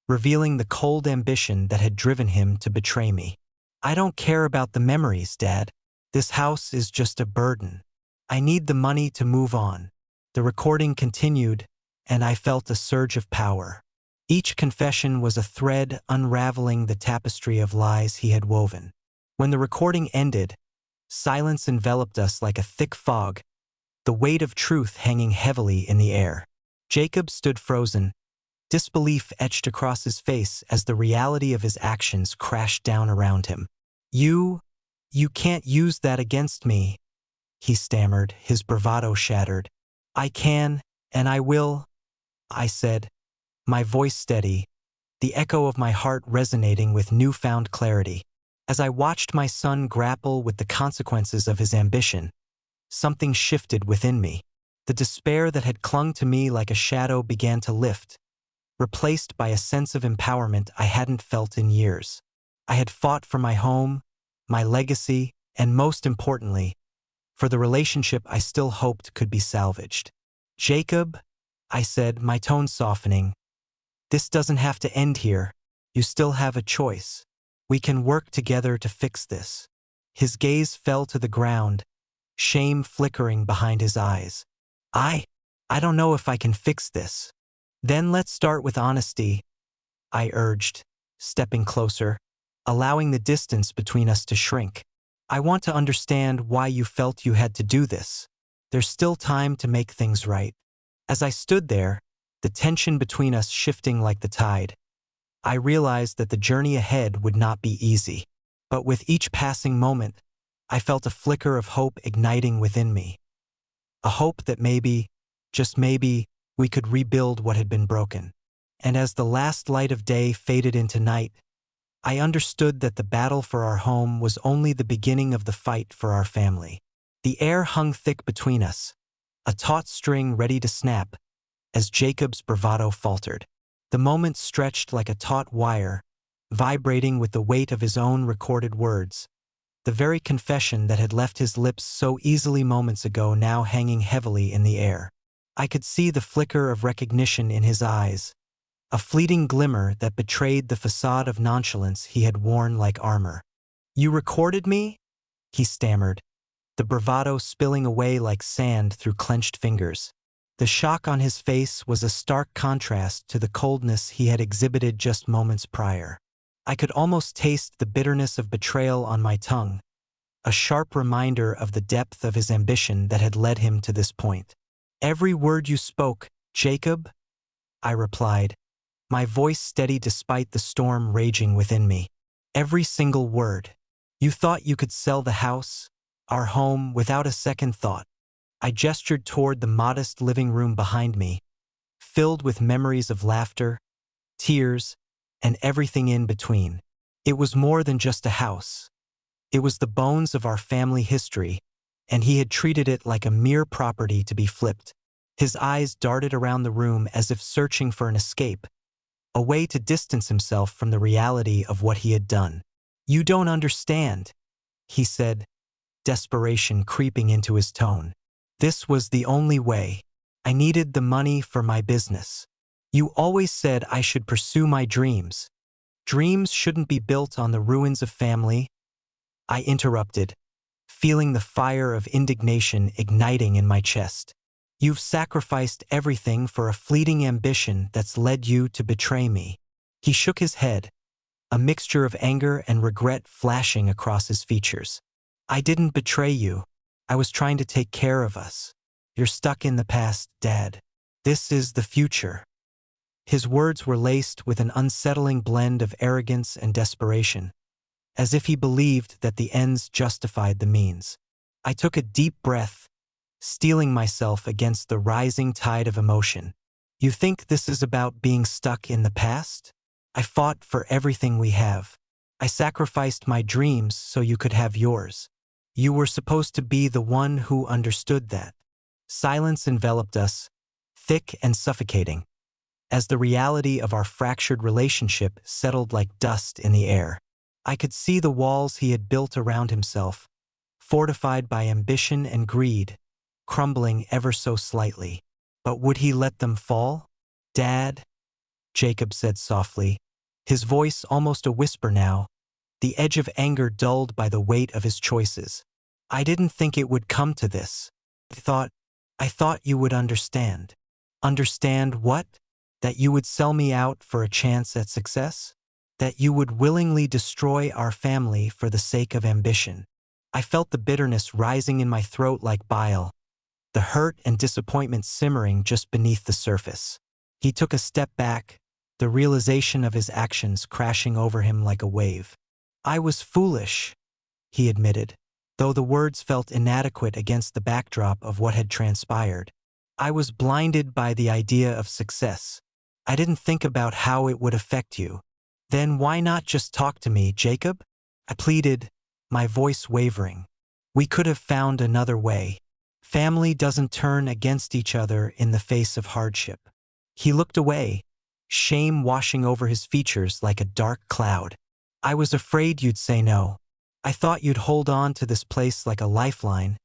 revealing the cold ambition that had driven him to betray me. I don't care about the memories, Dad. This house is just a burden. I need the money to move on. The recording continued, and I felt a surge of power. Each confession was a thread unraveling the tapestry of lies he had woven. When the recording ended, silence enveloped us like a thick fog, the weight of truth hanging heavily in the air. Jacob stood frozen, disbelief etched across his face as the reality of his actions crashed down around him. You can't use that against me, he stammered, his bravado shattered. I can, and I will, I said, my voice steady, the echo of my heart resonating with newfound clarity. As I watched my son grapple with the consequences of his ambition, something shifted within me. The despair that had clung to me like a shadow began to lift, replaced by a sense of empowerment I hadn't felt in years. I had fought for my home, my legacy, and most importantly, for the relationship I still hoped could be salvaged. Jacob, I said, my tone softening, this doesn't have to end here. You still have a choice. We can work together to fix this. His gaze fell to the ground, shame flickering behind his eyes. I don't know if I can fix this. Then let's start with honesty, I urged, stepping closer, allowing the distance between us to shrink. I want to understand why you felt you had to do this. There's still time to make things right. As I stood there, the tension between us shifting like the tide, I realized that the journey ahead would not be easy. But with each passing moment, I felt a flicker of hope igniting within me. A hope that maybe, just maybe, we could rebuild what had been broken. And as the last light of day faded into night, I understood that the battle for our home was only the beginning of the fight for our family. The air hung thick between us, a taut string ready to snap, as Jacob's bravado faltered. The moment stretched like a taut wire, vibrating with the weight of his own recorded words. The very confession that had left his lips so easily moments ago now hanging heavily in the air. I could see the flicker of recognition in his eyes, a fleeting glimmer that betrayed the facade of nonchalance he had worn like armor. You recorded me? He stammered, the bravado spilling away like sand through clenched fingers. The shock on his face was a stark contrast to the coldness he had exhibited just moments prior. I could almost taste the bitterness of betrayal on my tongue, a sharp reminder of the depth of his ambition that had led him to this point. Every word you spoke, Jacob, I replied, my voice steady despite the storm raging within me. Every single word. You thought you could sell the house, our home, without a second thought. I gestured toward the modest living room behind me, filled with memories of laughter, tears, and everything in between. It was more than just a house. It was the bones of our family history, and he had treated it like a mere property to be flipped. His eyes darted around the room as if searching for an escape, a way to distance himself from the reality of what he had done. You don't understand, he said, desperation creeping into his tone. This was the only way. I needed the money for my business. You always said I should pursue my dreams. Dreams shouldn't be built on the ruins of family. I interrupted, feeling the fire of indignation igniting in my chest. You've sacrificed everything for a fleeting ambition that's led you to betray me. He shook his head, a mixture of anger and regret flashing across his features. I didn't betray you. I was trying to take care of us. You're stuck in the past, Dad. This is the future. His words were laced with an unsettling blend of arrogance and desperation, as if he believed that the ends justified the means. I took a deep breath, steeling myself against the rising tide of emotion. You think this is about being stuck in the past? I fought for everything we have. I sacrificed my dreams so you could have yours. You were supposed to be the one who understood that. Silence enveloped us, thick and suffocating, as the reality of our fractured relationship settled like dust in the air. I could see the walls he had built around himself, fortified by ambition and greed, crumbling ever so slightly. But would he let them fall? "Dad," Jacob said softly, his voice almost a whisper now, the edge of anger dulled by the weight of his choices. "I didn't think it would come to this. I thought you would understand." "Understand what? That you would sell me out for a chance at success? That you would willingly destroy our family for the sake of ambition?" I felt the bitterness rising in my throat like bile, the hurt and disappointment simmering just beneath the surface. He took a step back, the realization of his actions crashing over him like a wave. "I was foolish," he admitted, though the words felt inadequate against the backdrop of what had transpired. "I was blinded by the idea of success. I didn't think about how it would affect you." "Then why not just talk to me, Jacob?" I pleaded, my voice wavering. "We could have found another way. Family doesn't turn against each other in the face of hardship." He looked away, shame washing over his features like a dark cloud. "I was afraid you'd say no. I thought you'd hold on to this place like a lifeline,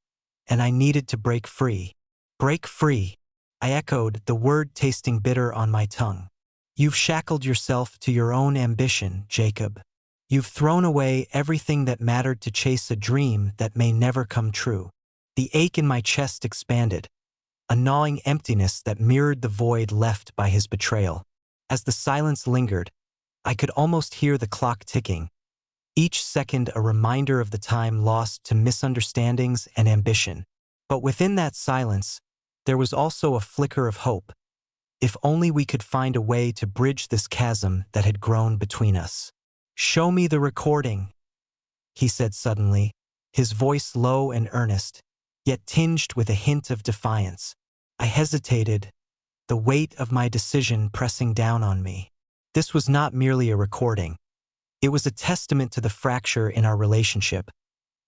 and I needed to break free." "Break free," I echoed, the word tasting bitter on my tongue. "You've shackled yourself to your own ambition, Jacob. You've thrown away everything that mattered to chase a dream that may never come true." The ache in my chest expanded, a gnawing emptiness that mirrored the void left by his betrayal. As the silence lingered, I could almost hear the clock ticking, each second a reminder of the time lost to misunderstandings and ambition. But within that silence, there was also a flicker of hope. If only we could find a way to bridge this chasm that had grown between us. "Show me the recording," he said suddenly, his voice low and earnest, yet tinged with a hint of defiance. I hesitated, the weight of my decision pressing down on me. This was not merely a recording. It was a testament to the fracture in our relationship,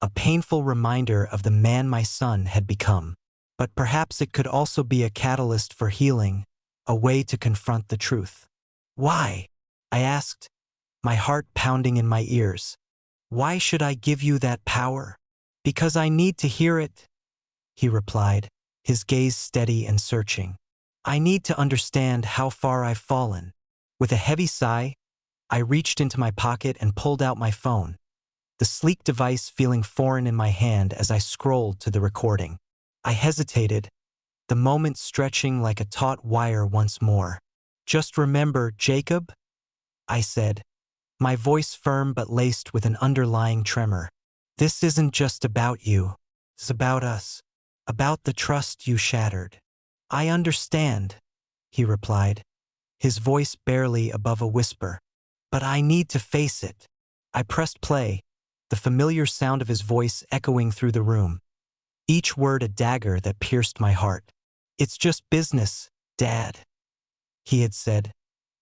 a painful reminder of the man my son had become. But perhaps it could also be a catalyst for healing, a way to confront the truth. "Why?" I asked, my heart pounding in my ears. "Why should I give you that power?" "Because I need to hear it," he replied, his gaze steady and searching. "I need to understand how far I've fallen." With a heavy sigh, I reached into my pocket and pulled out my phone, the sleek device feeling foreign in my hand as I scrolled to the recording. I hesitated, the moment stretching like a taut wire once more. "Just remember, Jacob," I said, my voice firm but laced with an underlying tremor. "This isn't just about you. It's about us. About the trust you shattered." "I understand," he replied, his voice barely above a whisper. "But I need to face it." I pressed play, the familiar sound of his voice echoing through the room, each word a dagger that pierced my heart. "It's just business, Dad," he had said,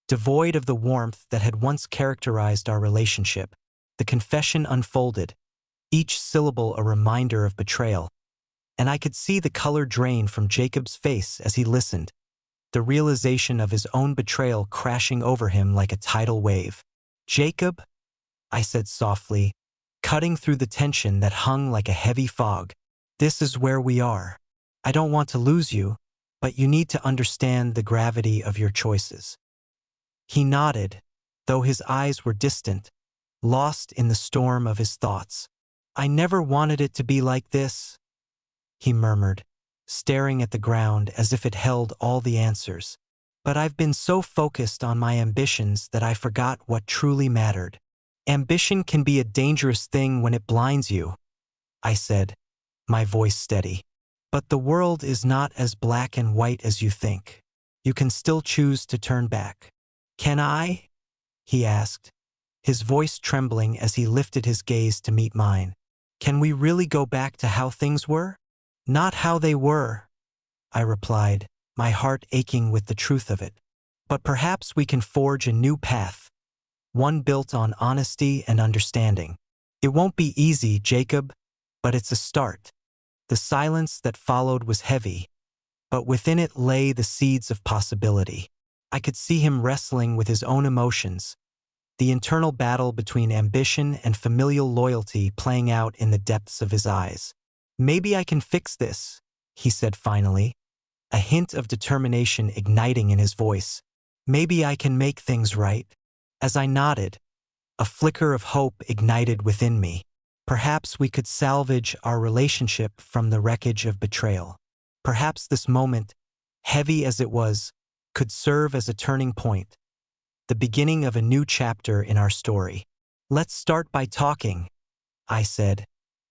devoid of the warmth that had once characterized our relationship. The confession unfolded, each syllable a reminder of betrayal, and I could see the color drain from Jacob's face as he listened, the realization of his own betrayal crashing over him like a tidal wave. "Jacob," I said softly, cutting through the tension that hung like a heavy fog, "this is where we are. I don't want to lose you, but you need to understand the gravity of your choices." He nodded, though his eyes were distant, lost in the storm of his thoughts. "I never wanted it to be like this," he murmured, staring at the ground as if it held all the answers. "But I've been so focused on my ambitions that I forgot what truly mattered." "Ambition can be a dangerous thing when it blinds you," I said, my voice steady. "But the world is not as black and white as you think. You can still choose to turn back." "Can I?" he asked, his voice trembling as he lifted his gaze to meet mine. "Can we really go back to how things were?" "Not how they were," I replied, my heart aching with the truth of it. But perhaps we can forge a new path, one built on honesty and understanding. It won't be easy, Jacob, but it's a start. The silence that followed was heavy, but within it lay the seeds of possibility. I could see him wrestling with his own emotions, the internal battle between ambition and familial loyalty playing out in the depths of his eyes. Maybe I can fix this, he said finally, a hint of determination igniting in his voice. Maybe I can make things right. As I nodded, a flicker of hope ignited within me. Perhaps we could salvage our relationship from the wreckage of betrayal. Perhaps this moment, heavy as it was, could serve as a turning point, the beginning of a new chapter in our story. Let's start by talking, I said,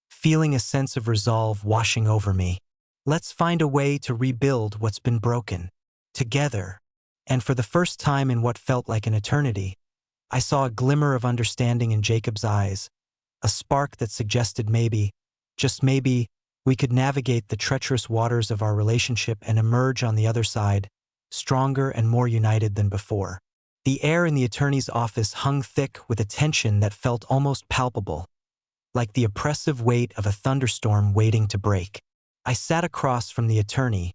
feeling a sense of resolve washing over me. Let's find a way to rebuild what's been broken, together. And for the first time in what felt like an eternity, I saw a glimmer of understanding in Jacob's eyes, a spark that suggested maybe, just maybe, we could navigate the treacherous waters of our relationship and emerge on the other side, stronger and more united than before. The air in the attorney's office hung thick with a tension that felt almost palpable, like the oppressive weight of a thunderstorm waiting to break. I sat across from the attorney,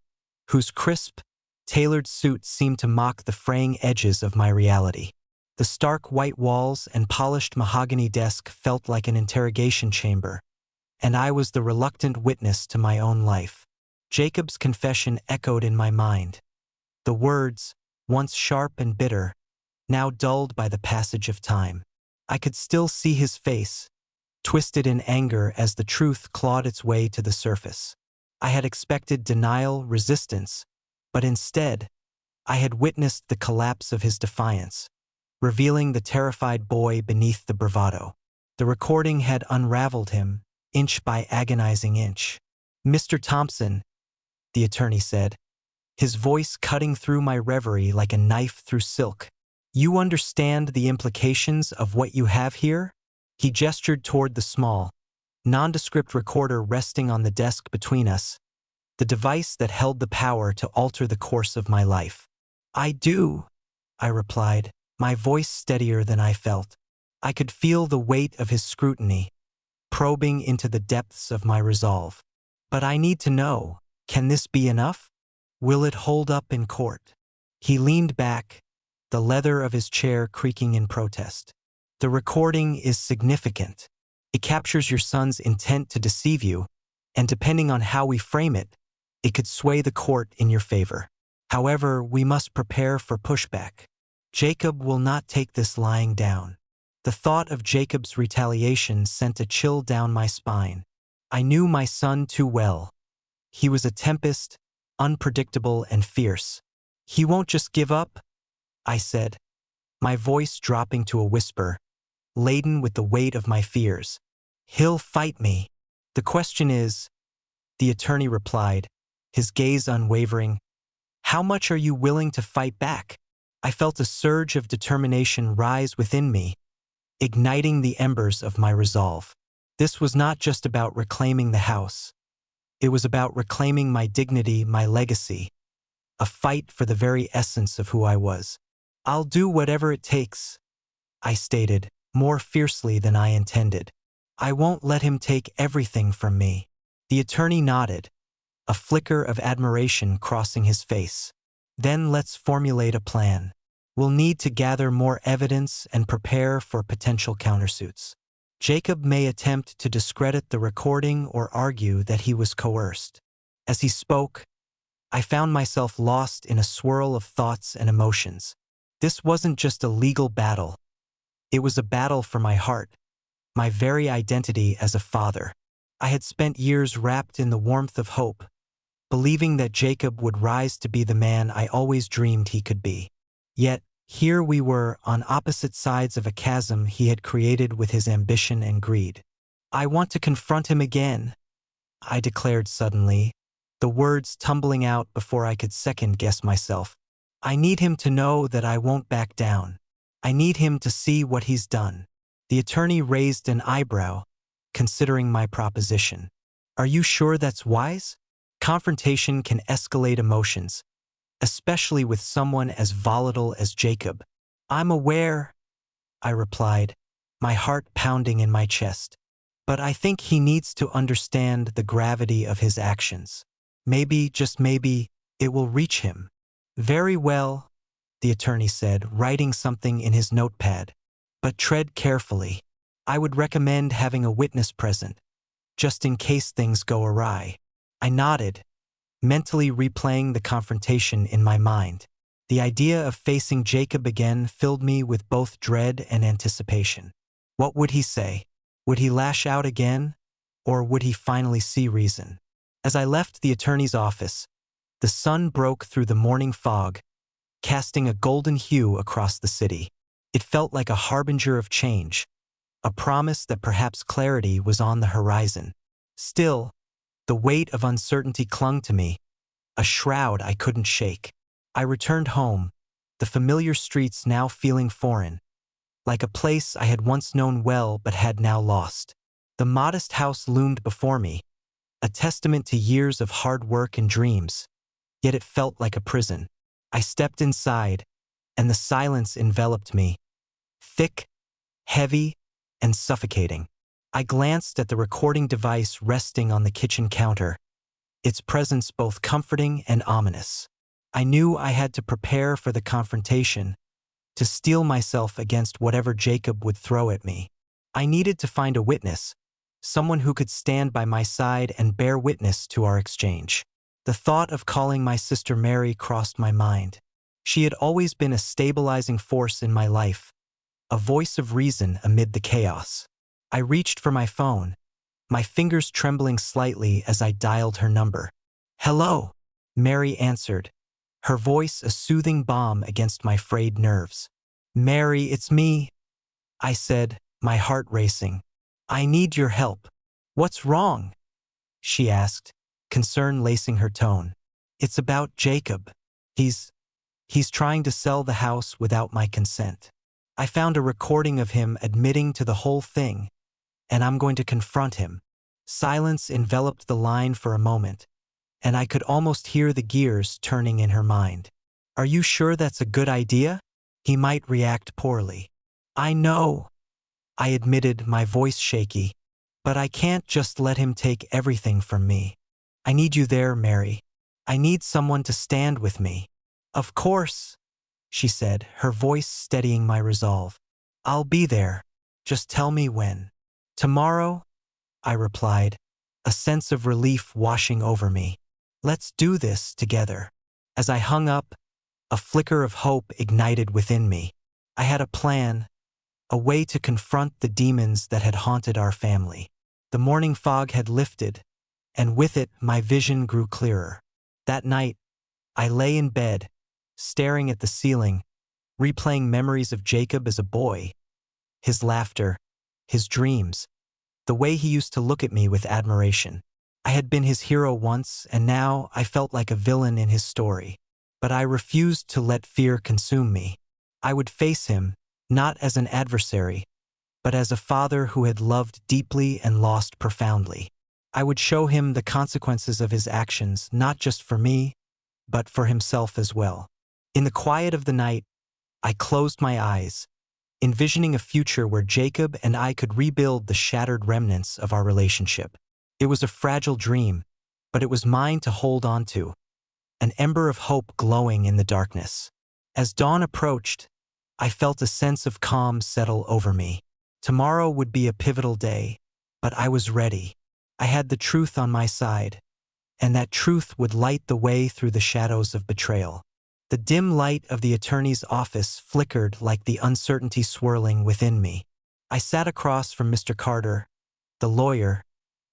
whose crisp, tailored suit seemed to mock the fraying edges of my reality. The stark white walls and polished mahogany desk felt like an interrogation chamber, and I was the reluctant witness to my own life. Jacob's confession echoed in my mind. The words, once sharp and bitter, now dulled by the passage of time. I could still see his face, twisted in anger as the truth clawed its way to the surface. I had expected denial, resistance, but instead, I had witnessed the collapse of his defiance, revealing the terrified boy beneath the bravado. The recording had unraveled him, inch by agonizing inch. "Mr. Thompson," the attorney said, his voice cutting through my reverie like a knife through silk. "You understand the implications of what you have here?" He gestured toward the small, nondescript recorder resting on the desk between us, the device that held the power to alter the course of my life. "I do," I replied, my voice steadier than I felt. I could feel the weight of his scrutiny, probing into the depths of my resolve. "But I need to know, can this be enough? Will it hold up in court?" He leaned back, the leather of his chair creaking in protest. "The recording is significant. It captures your son's intent to deceive you, and depending on how we frame it, it could sway the court in your favor. However, we must prepare for pushback. Jacob will not take this lying down." The thought of Jacob's retaliation sent a chill down my spine. I knew my son too well. He was a tempest, unpredictable and fierce. "He won't just give up," I said, my voice dropping to a whisper, laden with the weight of my fears. "He'll fight me. The question is," the attorney replied, his gaze unwavering, "how much are you willing to fight back?" I felt a surge of determination rise within me, igniting the embers of my resolve. This was not just about reclaiming the house. It was about reclaiming my dignity, my legacy, a fight for the very essence of who I was. "I'll do whatever it takes," I stated, more fiercely than I intended. "I won't let him take everything from me." The attorney nodded, a flicker of admiration crossing his face. "Then let's formulate a plan. We'll need to gather more evidence and prepare for potential countersuits. Jacob may attempt to discredit the recording or argue that he was coerced." As he spoke, I found myself lost in a swirl of thoughts and emotions. This wasn't just a legal battle. It was a battle for my heart, my very identity as a father. I had spent years wrapped in the warmth of hope, believing that Jacob would rise to be the man I always dreamed he could be. Yet, here we were on opposite sides of a chasm he had created with his ambition and greed. "I want to confront him again," I declared suddenly, the words tumbling out before I could second-guess myself. "I need him to know that I won't back down. I need him to see what he's done." The attorney raised an eyebrow, considering my proposition. "Are you sure that's wise? Confrontation can escalate emotions, especially with someone as volatile as Jacob. I'm aware, I replied, my heart pounding in my chest. But I think he needs to understand the gravity of his actions. Maybe, just maybe, it will reach him. Very well, the attorney said, writing something in his notepad. But tread carefully. I would recommend having a witness present, just in case things go awry. I nodded, mentally replaying the confrontation in my mind. The idea of facing Jacob again filled me with both dread and anticipation. What would he say? Would he lash out again? Or would he finally see reason? As I left the attorney's office, the sun broke through the morning fog, casting a golden hue across the city. It felt like a harbinger of change, a promise that perhaps clarity was on the horizon. Still, the weight of uncertainty clung to me, a shroud I couldn't shake. I returned home, the familiar streets now feeling foreign, like a place I had once known well but had now lost. The modest house loomed before me, a testament to years of hard work and dreams, yet it felt like a prison. I stepped inside, and the silence enveloped me, thick, heavy, and suffocating. I glanced at the recording device resting on the kitchen counter, its presence both comforting and ominous. I knew I had to prepare for the confrontation, to steel myself against whatever Jacob would throw at me. I needed to find a witness, someone who could stand by my side and bear witness to our exchange. The thought of calling my sister Mary crossed my mind. She had always been a stabilizing force in my life, a voice of reason amid the chaos. I reached for my phone, my fingers trembling slightly as I dialed her number. "Hello," Mary answered, her voice a soothing balm against my frayed nerves. "Mary, it's me," I said, my heart racing. "I need your help." "What's wrong?" she asked, concern lacing her tone. "It's about Jacob. He's trying to sell the house without my consent. I found a recording of him admitting to the whole thing, and I'm going to confront him." Silence enveloped the line for a moment, and I could almost hear the gears turning in her mind. "Are you sure that's a good idea? He might react poorly." "I know," I admitted, my voice shaky, "but I can't just let him take everything from me. I need you there, Mary. I need someone to stand with me." "Of course," she said, her voice steadying my resolve. "I'll be there. Just tell me when." "Tomorrow," I replied, a sense of relief washing over me. "Let's do this together." As I hung up, a flicker of hope ignited within me. I had a plan, a way to confront the demons that had haunted our family. The morning fog had lifted, and with it my vision grew clearer. That night, I lay in bed, staring at the ceiling, replaying memories of Jacob as a boy, his laughter, his dreams, the way he used to look at me with admiration. I had been his hero once, and now I felt like a villain in his story. But I refused to let fear consume me. I would face him, not as an adversary, but as a father who had loved deeply and lost profoundly. I would show him the consequences of his actions, not just for me, but for himself as well. In the quiet of the night, I closed my eyes, envisioning a future where Jacob and I could rebuild the shattered remnants of our relationship. It was a fragile dream, but it was mine to hold on to, an ember of hope glowing in the darkness. As dawn approached, I felt a sense of calm settle over me. Tomorrow would be a pivotal day, but I was ready. I had the truth on my side, and that truth would light the way through the shadows of betrayal. The dim light of the attorney's office flickered like the uncertainty swirling within me. I sat across from Mr. Carter, the lawyer,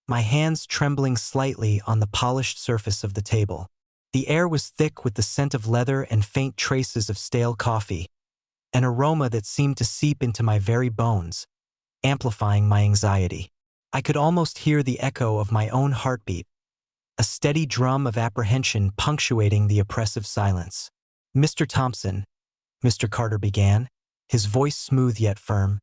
my hands trembling slightly on the polished surface of the table. The air was thick with the scent of leather and faint traces of stale coffee, an aroma that seemed to seep into my very bones, amplifying my anxiety. I could almost hear the echo of my own heartbeat, a steady drum of apprehension punctuating the oppressive silence. "Mr. Thompson," Mr. Carter began, his voice smooth yet firm,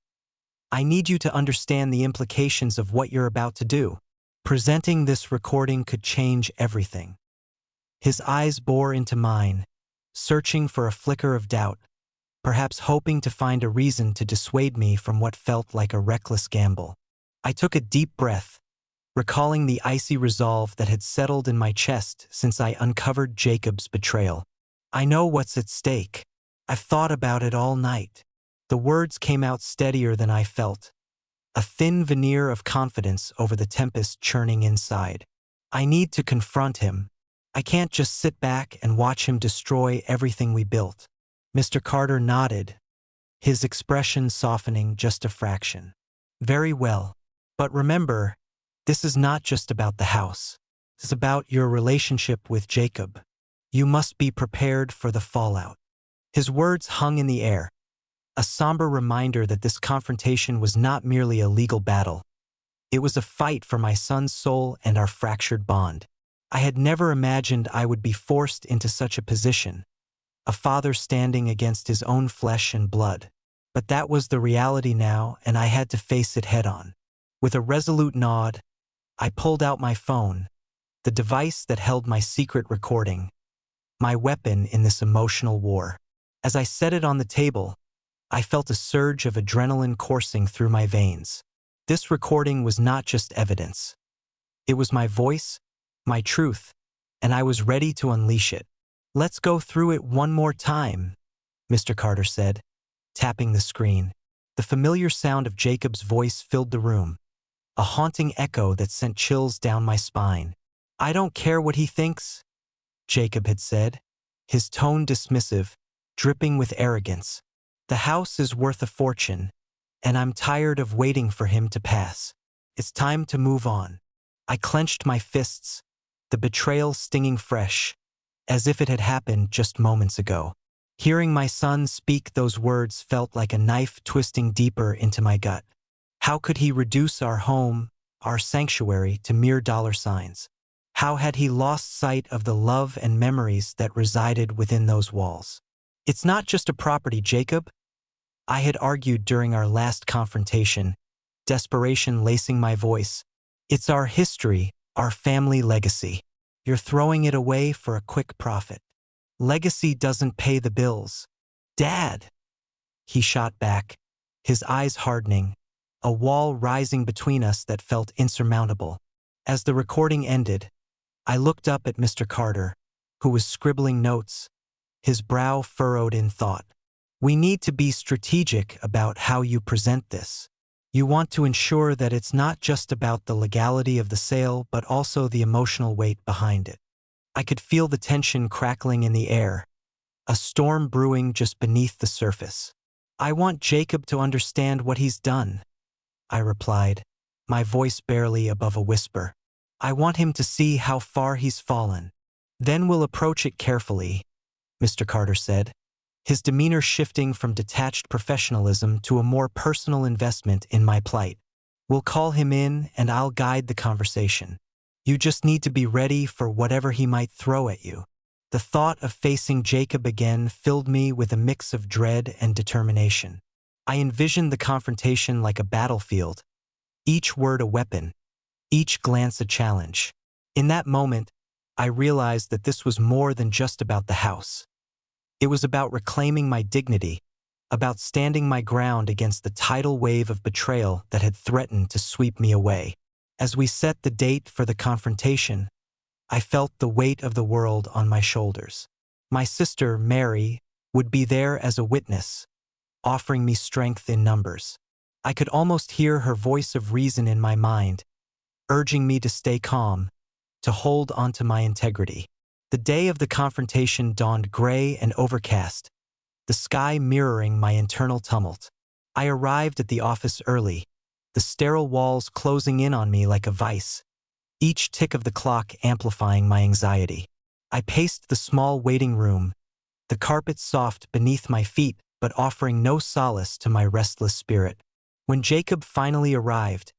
"I need you to understand the implications of what you're about to do. Presenting this recording could change everything." His eyes bore into mine, searching for a flicker of doubt, perhaps hoping to find a reason to dissuade me from what felt like a reckless gamble. I took a deep breath, recalling the icy resolve that had settled in my chest since I uncovered Jacob's betrayal. I know what's at stake. I've thought about it all night. The words came out steadier than I felt, a thin veneer of confidence over the tempest churning inside. I need to confront him. I can't just sit back and watch him destroy everything we built. Mr. Carter nodded, his expression softening just a fraction. Very well. But remember, this is not just about the house. It's about your relationship with Jacob. You must be prepared for the fallout. His words hung in the air, a somber reminder that this confrontation was not merely a legal battle. It was a fight for my son's soul and our fractured bond. I had never imagined I would be forced into such a position, a father standing against his own flesh and blood. But that was the reality now, and I had to face it head-on. With a resolute nod, I pulled out my phone, the device that held my secret recording, my weapon in this emotional war. As I set it on the table, I felt a surge of adrenaline coursing through my veins. This recording was not just evidence. It was my voice, my truth, and I was ready to unleash it. "Let's go through it one more time," Mr. Carter said, tapping the screen. The familiar sound of Jacob's voice filled the room, a haunting echo that sent chills down my spine. "I don't care what he thinks," Jacob had said, his tone dismissive, dripping with arrogance. "The house is worth a fortune, and I'm tired of waiting for him to pass. It's time to move on." I clenched my fists, the betrayal stinging fresh, as if it had happened just moments ago. Hearing my son speak those words felt like a knife twisting deeper into my gut. How could he reduce our home, our sanctuary, to mere dollar signs? How had he lost sight of the love and memories that resided within those walls? "It's not just a property, Jacob," I had argued during our last confrontation, desperation lacing my voice. "It's our history, our family legacy. You're throwing it away for a quick profit. Legacy doesn't pay the bills." "Dad," he shot back, his eyes hardening, a wall rising between us that felt insurmountable. As the recording ended, I looked up at Mr. Carter, who was scribbling notes, his brow furrowed in thought. "We need to be strategic about how you present this. You want to ensure that it's not just about the legality of the sale, but also the emotional weight behind it." I could feel the tension crackling in the air, a storm brewing just beneath the surface. "I want Jacob to understand what he's done," I replied, my voice barely above a whisper. "I want him to see how far he's fallen. Then we'll approach it carefully," Mr. Carter said, his demeanor shifting from detached professionalism to a more personal investment in my plight. "We'll call him in and I'll guide the conversation. You just need to be ready for whatever he might throw at you." The thought of facing Jacob again filled me with a mix of dread and determination. I envisioned the confrontation like a battlefield, each word a weapon, each glance a challenge. In that moment, I realized that this was more than just about the house. It was about reclaiming my dignity, about standing my ground against the tidal wave of betrayal that had threatened to sweep me away. As we set the date for the confrontation, I felt the weight of the world on my shoulders. My sister, Mary, would be there as a witness, offering me strength in numbers. I could almost hear her voice of reason in my mind, urging me to stay calm, to hold onto my integrity. The day of the confrontation dawned gray and overcast, the sky mirroring my internal tumult. I arrived at the office early, the sterile walls closing in on me like a vice, each tick of the clock amplifying my anxiety. I paced the small waiting room, the carpet soft beneath my feet but offering no solace to my restless spirit. When Jacob finally arrived,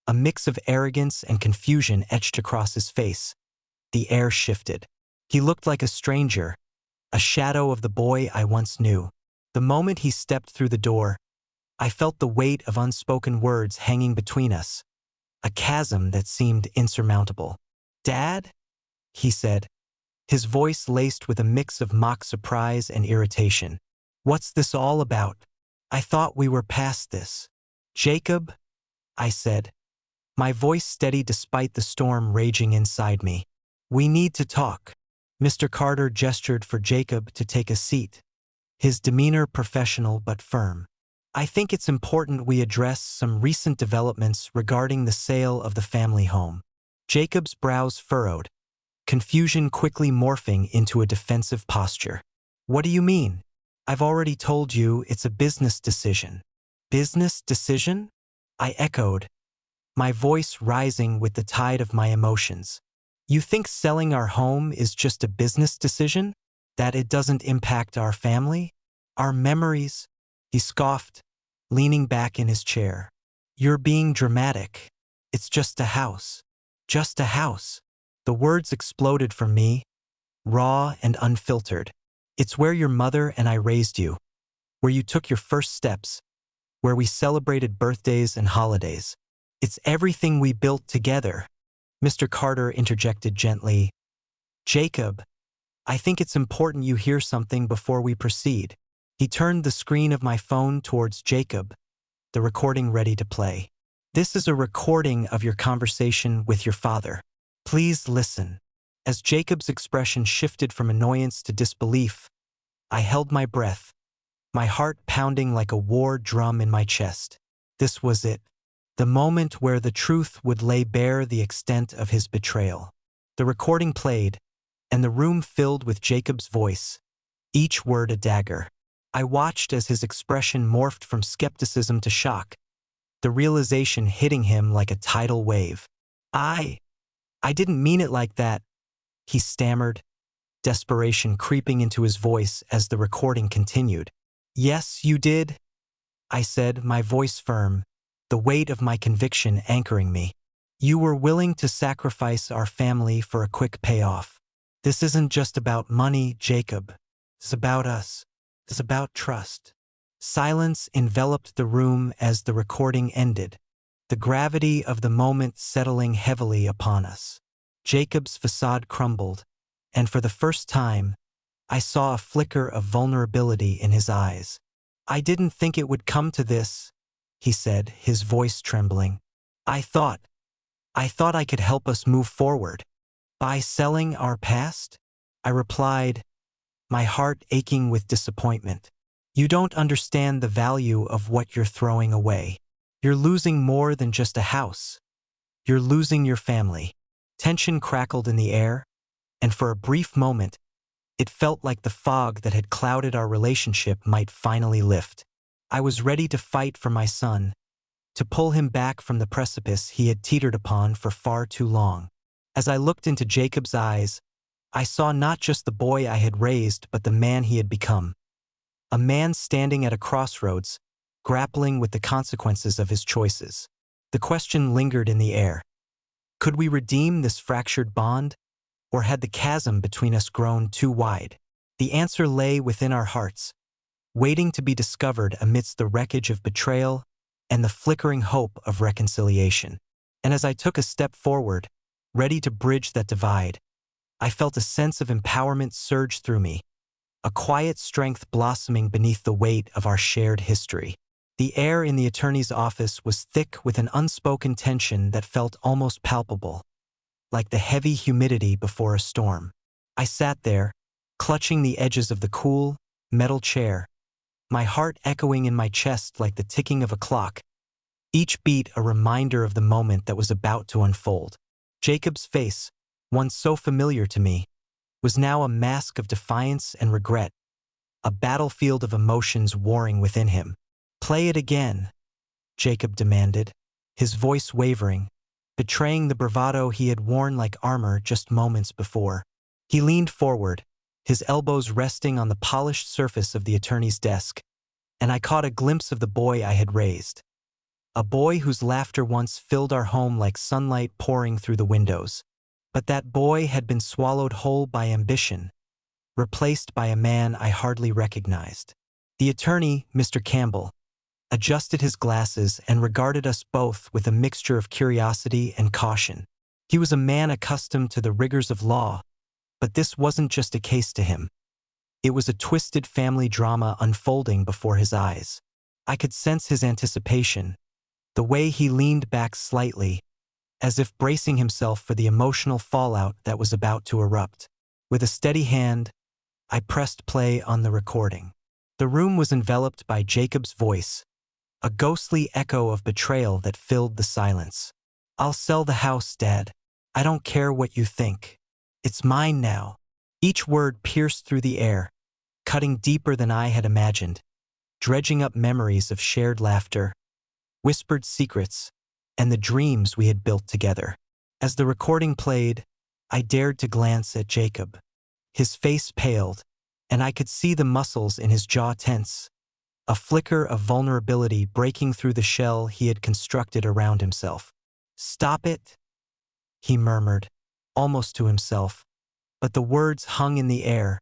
a mix of arrogance and confusion etched across his face. The air shifted. He looked like a stranger, a shadow of the boy I once knew. The moment he stepped through the door, I felt the weight of unspoken words hanging between us, a chasm that seemed insurmountable. "Dad?" he said, his voice laced with a mix of mock surprise and irritation. "What's this all about? I thought we were past this." "Jacob," I said, my voice steady despite the storm raging inside me. "We need to talk." Mr. Carter gestured for Jacob to take a seat, his demeanor professional but firm. "I think it's important we address some recent developments regarding the sale of the family home." Jacob's brows furrowed, confusion quickly morphing into a defensive posture. "What do you mean? I've already told you it's a business decision." "Business decision?" I echoed, my voice rising with the tide of my emotions. "You think selling our home is just a business decision? That it doesn't impact our family? Our memories?" He scoffed, leaning back in his chair. "You're being dramatic. It's just a house." "Just a house." The words exploded from me, raw and unfiltered. "It's where your mother and I raised you, where you took your first steps, where we celebrated birthdays and holidays. It's everything we built together." Mr. Carter interjected gently. "Jacob, I think it's important you hear something before we proceed." He turned the screen of my phone towards Jacob, the recording ready to play. "This is a recording of your conversation with your father. Please listen." As Jacob's expression shifted from annoyance to disbelief, I held my breath, my heart pounding like a war drum in my chest. This was it, the moment where the truth would lay bare the extent of his betrayal. The recording played, and the room filled with Jacob's voice, each word a dagger. I watched as his expression morphed from skepticism to shock, the realization hitting him like a tidal wave. I didn't mean it like that," he stammered, desperation creeping into his voice as the recording continued. "Yes, you did," I said, my voice firm, the weight of my conviction anchoring me. "You were willing to sacrifice our family for a quick payoff. This isn't just about money, Jacob. It's about us. It's about trust." Silence enveloped the room as the recording ended, the gravity of the moment settling heavily upon us. Jacob's facade crumbled, and for the first time, I saw a flicker of vulnerability in his eyes. "I didn't think it would come to this," he said, his voice trembling. I thought I could help us move forward." "By selling our past?" I replied, my heart aching with disappointment. "You don't understand the value of what you're throwing away. You're losing more than just a house. You're losing your family." Tension crackled in the air, and for a brief moment, it felt like the fog that had clouded our relationship might finally lift. I was ready to fight for my son, to pull him back from the precipice he had teetered upon for far too long. As I looked into Jacob's eyes, I saw not just the boy I had raised but the man he had become. A man standing at a crossroads, grappling with the consequences of his choices. The question lingered in the air. Could we redeem this fractured bond, or had the chasm between us grown too wide? The answer lay within our hearts, waiting to be discovered amidst the wreckage of betrayal and the flickering hope of reconciliation. And as I took a step forward, ready to bridge that divide, I felt a sense of empowerment surge through me, a quiet strength blossoming beneath the weight of our shared history. The air in the attorney's office was thick with an unspoken tension that felt almost palpable, like the heavy humidity before a storm. I sat there, clutching the edges of the cool, metal chair, my heart echoing in my chest like the ticking of a clock, each beat a reminder of the moment that was about to unfold. Jacob's face, once so familiar to me, was now a mask of defiance and regret, a battlefield of emotions warring within him. "Play it again," Jacob demanded, his voice wavering, betraying the bravado he had worn like armor just moments before. He leaned forward, his elbows resting on the polished surface of the attorney's desk, and I caught a glimpse of the boy I had raised. A boy whose laughter once filled our home like sunlight pouring through the windows. But that boy had been swallowed whole by ambition, replaced by a man I hardly recognized. The attorney, Mr. Campbell, adjusted his glasses and regarded us both with a mixture of curiosity and caution. He was a man accustomed to the rigors of law, But this wasn't just a case to him. It was a twisted family drama unfolding before his eyes. I could sense his anticipation, the way he leaned back slightly, as if bracing himself for the emotional fallout that was about to erupt. With a steady hand, I pressed play on the recording. The room was enveloped by Jacob's voice, a ghostly echo of betrayal that filled the silence. "I'll sell the house, Dad. I don't care what you think. It's mine now." Each word pierced through the air, cutting deeper than I had imagined, dredging up memories of shared laughter, whispered secrets, and the dreams we had built together. As the recording played, I dared to glance at Jacob. His face paled, and I could see the muscles in his jaw tense, a flicker of vulnerability breaking through the shell he had constructed around himself. "Stop it," he murmured, almost to himself, but the words hung in the air,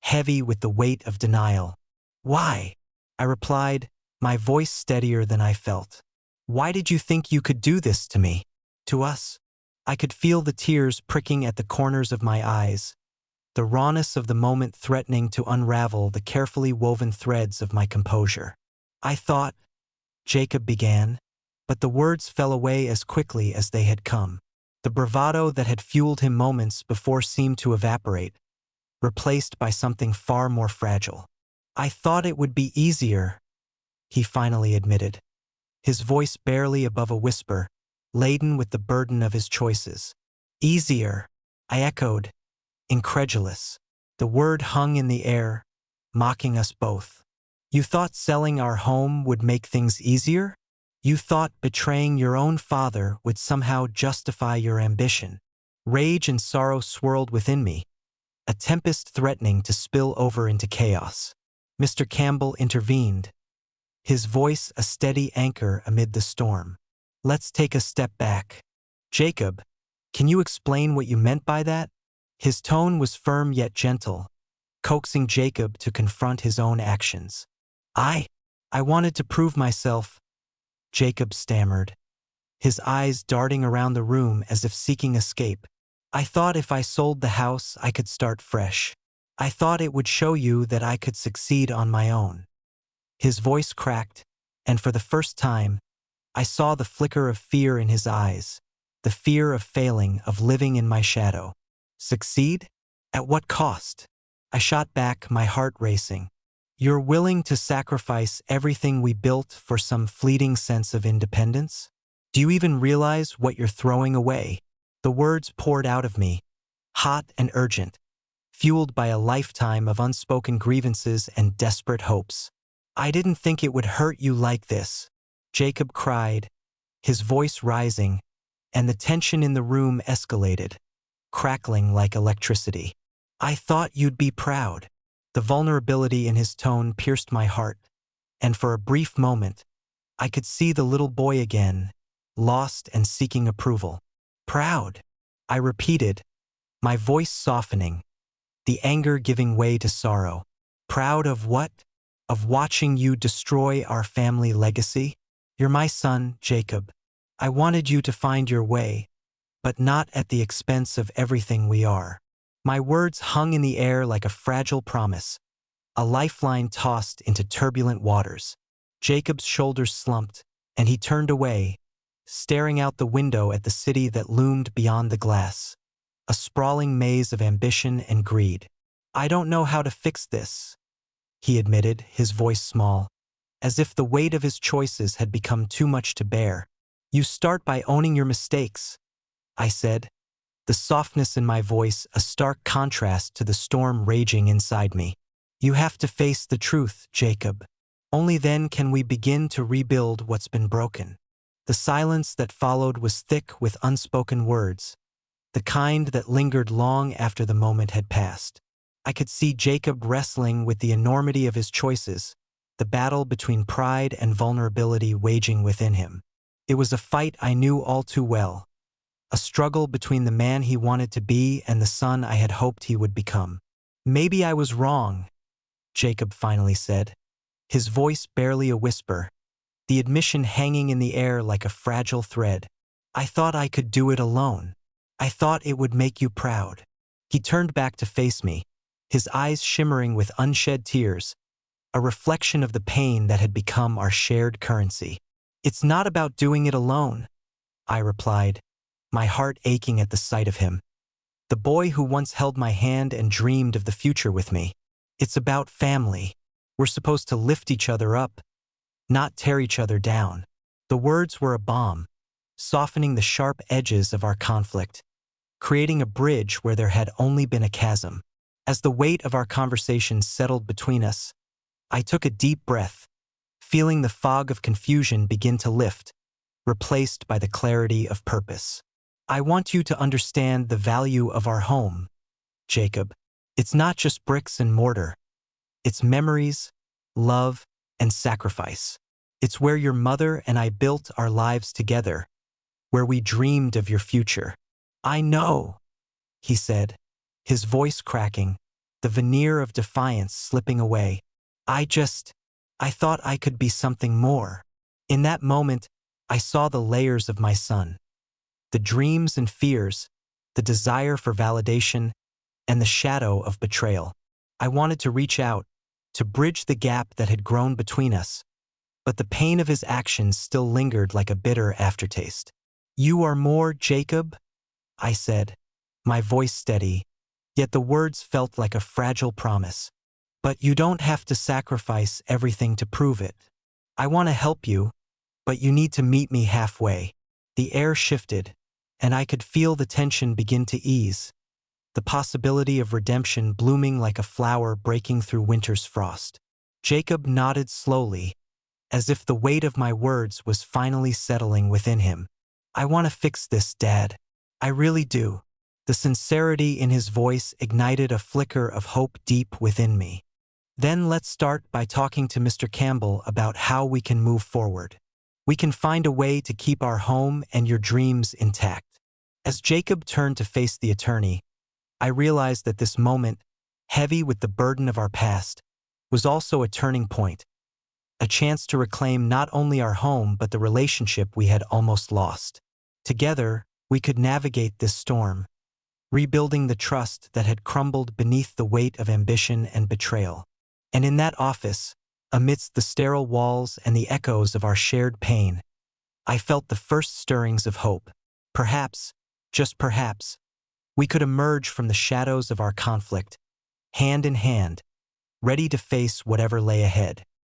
heavy with the weight of denial. "Why?" I replied, my voice steadier than I felt. "Why did you think you could do this to me? To us?" I could feel the tears pricking at the corners of my eyes, the rawness of the moment threatening to unravel the carefully woven threads of my composure. "I thought," Jacob began, but the words fell away as quickly as they had come. The bravado that had fueled him moments before seemed to evaporate, replaced by something far more fragile. "I thought it would be easier," he finally admitted, his voice barely above a whisper, laden with the burden of his choices. "Easier," I echoed, incredulous. The word hung in the air, mocking us both. "You thought selling our home would make things easier? You thought betraying your own father would somehow justify your ambition." Rage and sorrow swirled within me, a tempest threatening to spill over into chaos. Mr. Campbell intervened, his voice a steady anchor amid the storm. "Let's take a step back. Jacob, can you explain what you meant by that?" His tone was firm yet gentle, coaxing Jacob to confront his own actions. I wanted to prove myself," Jacob stammered, his eyes darting around the room as if seeking escape. "I thought if I sold the house I could start fresh. I thought it would show you that I could succeed on my own." His voice cracked, and for the first time, I saw the flicker of fear in his eyes, the fear of failing, of living in my shadow. "Succeed? At what cost?" I shot back, my heart racing. "You're willing to sacrifice everything we built for some fleeting sense of independence? Do you even realize what you're throwing away?" The words poured out of me, hot and urgent, fueled by a lifetime of unspoken grievances and desperate hopes. "I didn't think it would hurt you like this," Jacob cried, his voice rising, and the tension in the room escalated, crackling like electricity. "I thought you'd be proud." The vulnerability in his tone pierced my heart, and for a brief moment, I could see the little boy again, lost and seeking approval. "Proud," I repeated, my voice softening, the anger giving way to sorrow. "Proud of what? Of watching you destroy our family legacy? You're my son, Jacob. I wanted you to find your way, but not at the expense of everything we are." My words hung in the air like a fragile promise, a lifeline tossed into turbulent waters. Jacob's shoulders slumped, and he turned away, staring out the window at the city that loomed beyond the glass, a sprawling maze of ambition and greed. "I don't know how to fix this," he admitted, his voice small, as if the weight of his choices had become too much to bear. "You start by owning your mistakes," I said, the softness in my voice a stark contrast to the storm raging inside me. "You have to face the truth, Jacob. Only then can we begin to rebuild what's been broken." The silence that followed was thick with unspoken words, the kind that lingered long after the moment had passed. I could see Jacob wrestling with the enormity of his choices, the battle between pride and vulnerability waging within him. It was a fight I knew all too well, a struggle between the man he wanted to be and the son I had hoped he would become. "Maybe I was wrong," Jacob finally said, his voice barely a whisper, the admission hanging in the air like a fragile thread. "I thought I could do it alone. I thought it would make you proud." He turned back to face me, his eyes shimmering with unshed tears, a reflection of the pain that had become our shared currency. "It's not about doing it alone," I replied, my heart aching at the sight of him. The boy who once held my hand and dreamed of the future with me. "It's about family. We're supposed to lift each other up, not tear each other down." The words were a balm, softening the sharp edges of our conflict, creating a bridge where there had only been a chasm. As the weight of our conversation settled between us, I took a deep breath, feeling the fog of confusion begin to lift, replaced by the clarity of purpose. "I want you to understand the value of our home, Jacob. It's not just bricks and mortar. It's memories, love, and sacrifice. It's where your mother and I built our lives together, where we dreamed of your future." "I know," he said, his voice cracking, the veneer of defiance slipping away. I thought I could be something more." In that moment, I saw the layers of my son. The dreams and fears, the desire for validation, and the shadow of betrayal. I wanted to reach out, to bridge the gap that had grown between us, but the pain of his actions still lingered like a bitter aftertaste. "You are more, Jacob," I said, my voice steady, yet the words felt like a fragile promise. "But you don't have to sacrifice everything to prove it. I want to help you, but you need to meet me halfway." The air shifted, and I could feel the tension begin to ease, the possibility of redemption blooming like a flower breaking through winter's frost. Jacob nodded slowly, as if the weight of my words was finally settling within him. "I want to fix this, Dad. I really do." The sincerity in his voice ignited a flicker of hope deep within me. "Then let's start by talking to Mr. Campbell about how we can move forward. We can find a way to keep our home and your dreams intact." As Jacob turned to face the attorney, I realized that this moment, heavy with the burden of our past, was also a turning point, a chance to reclaim not only our home but the relationship we had almost lost. Together, we could navigate this storm, rebuilding the trust that had crumbled beneath the weight of ambition and betrayal. And in that office, amidst the sterile walls and the echoes of our shared pain, I felt the first stirrings of hope. Perhaps, just perhaps, we could emerge from the shadows of our conflict, hand in hand, ready to face whatever lay ahead.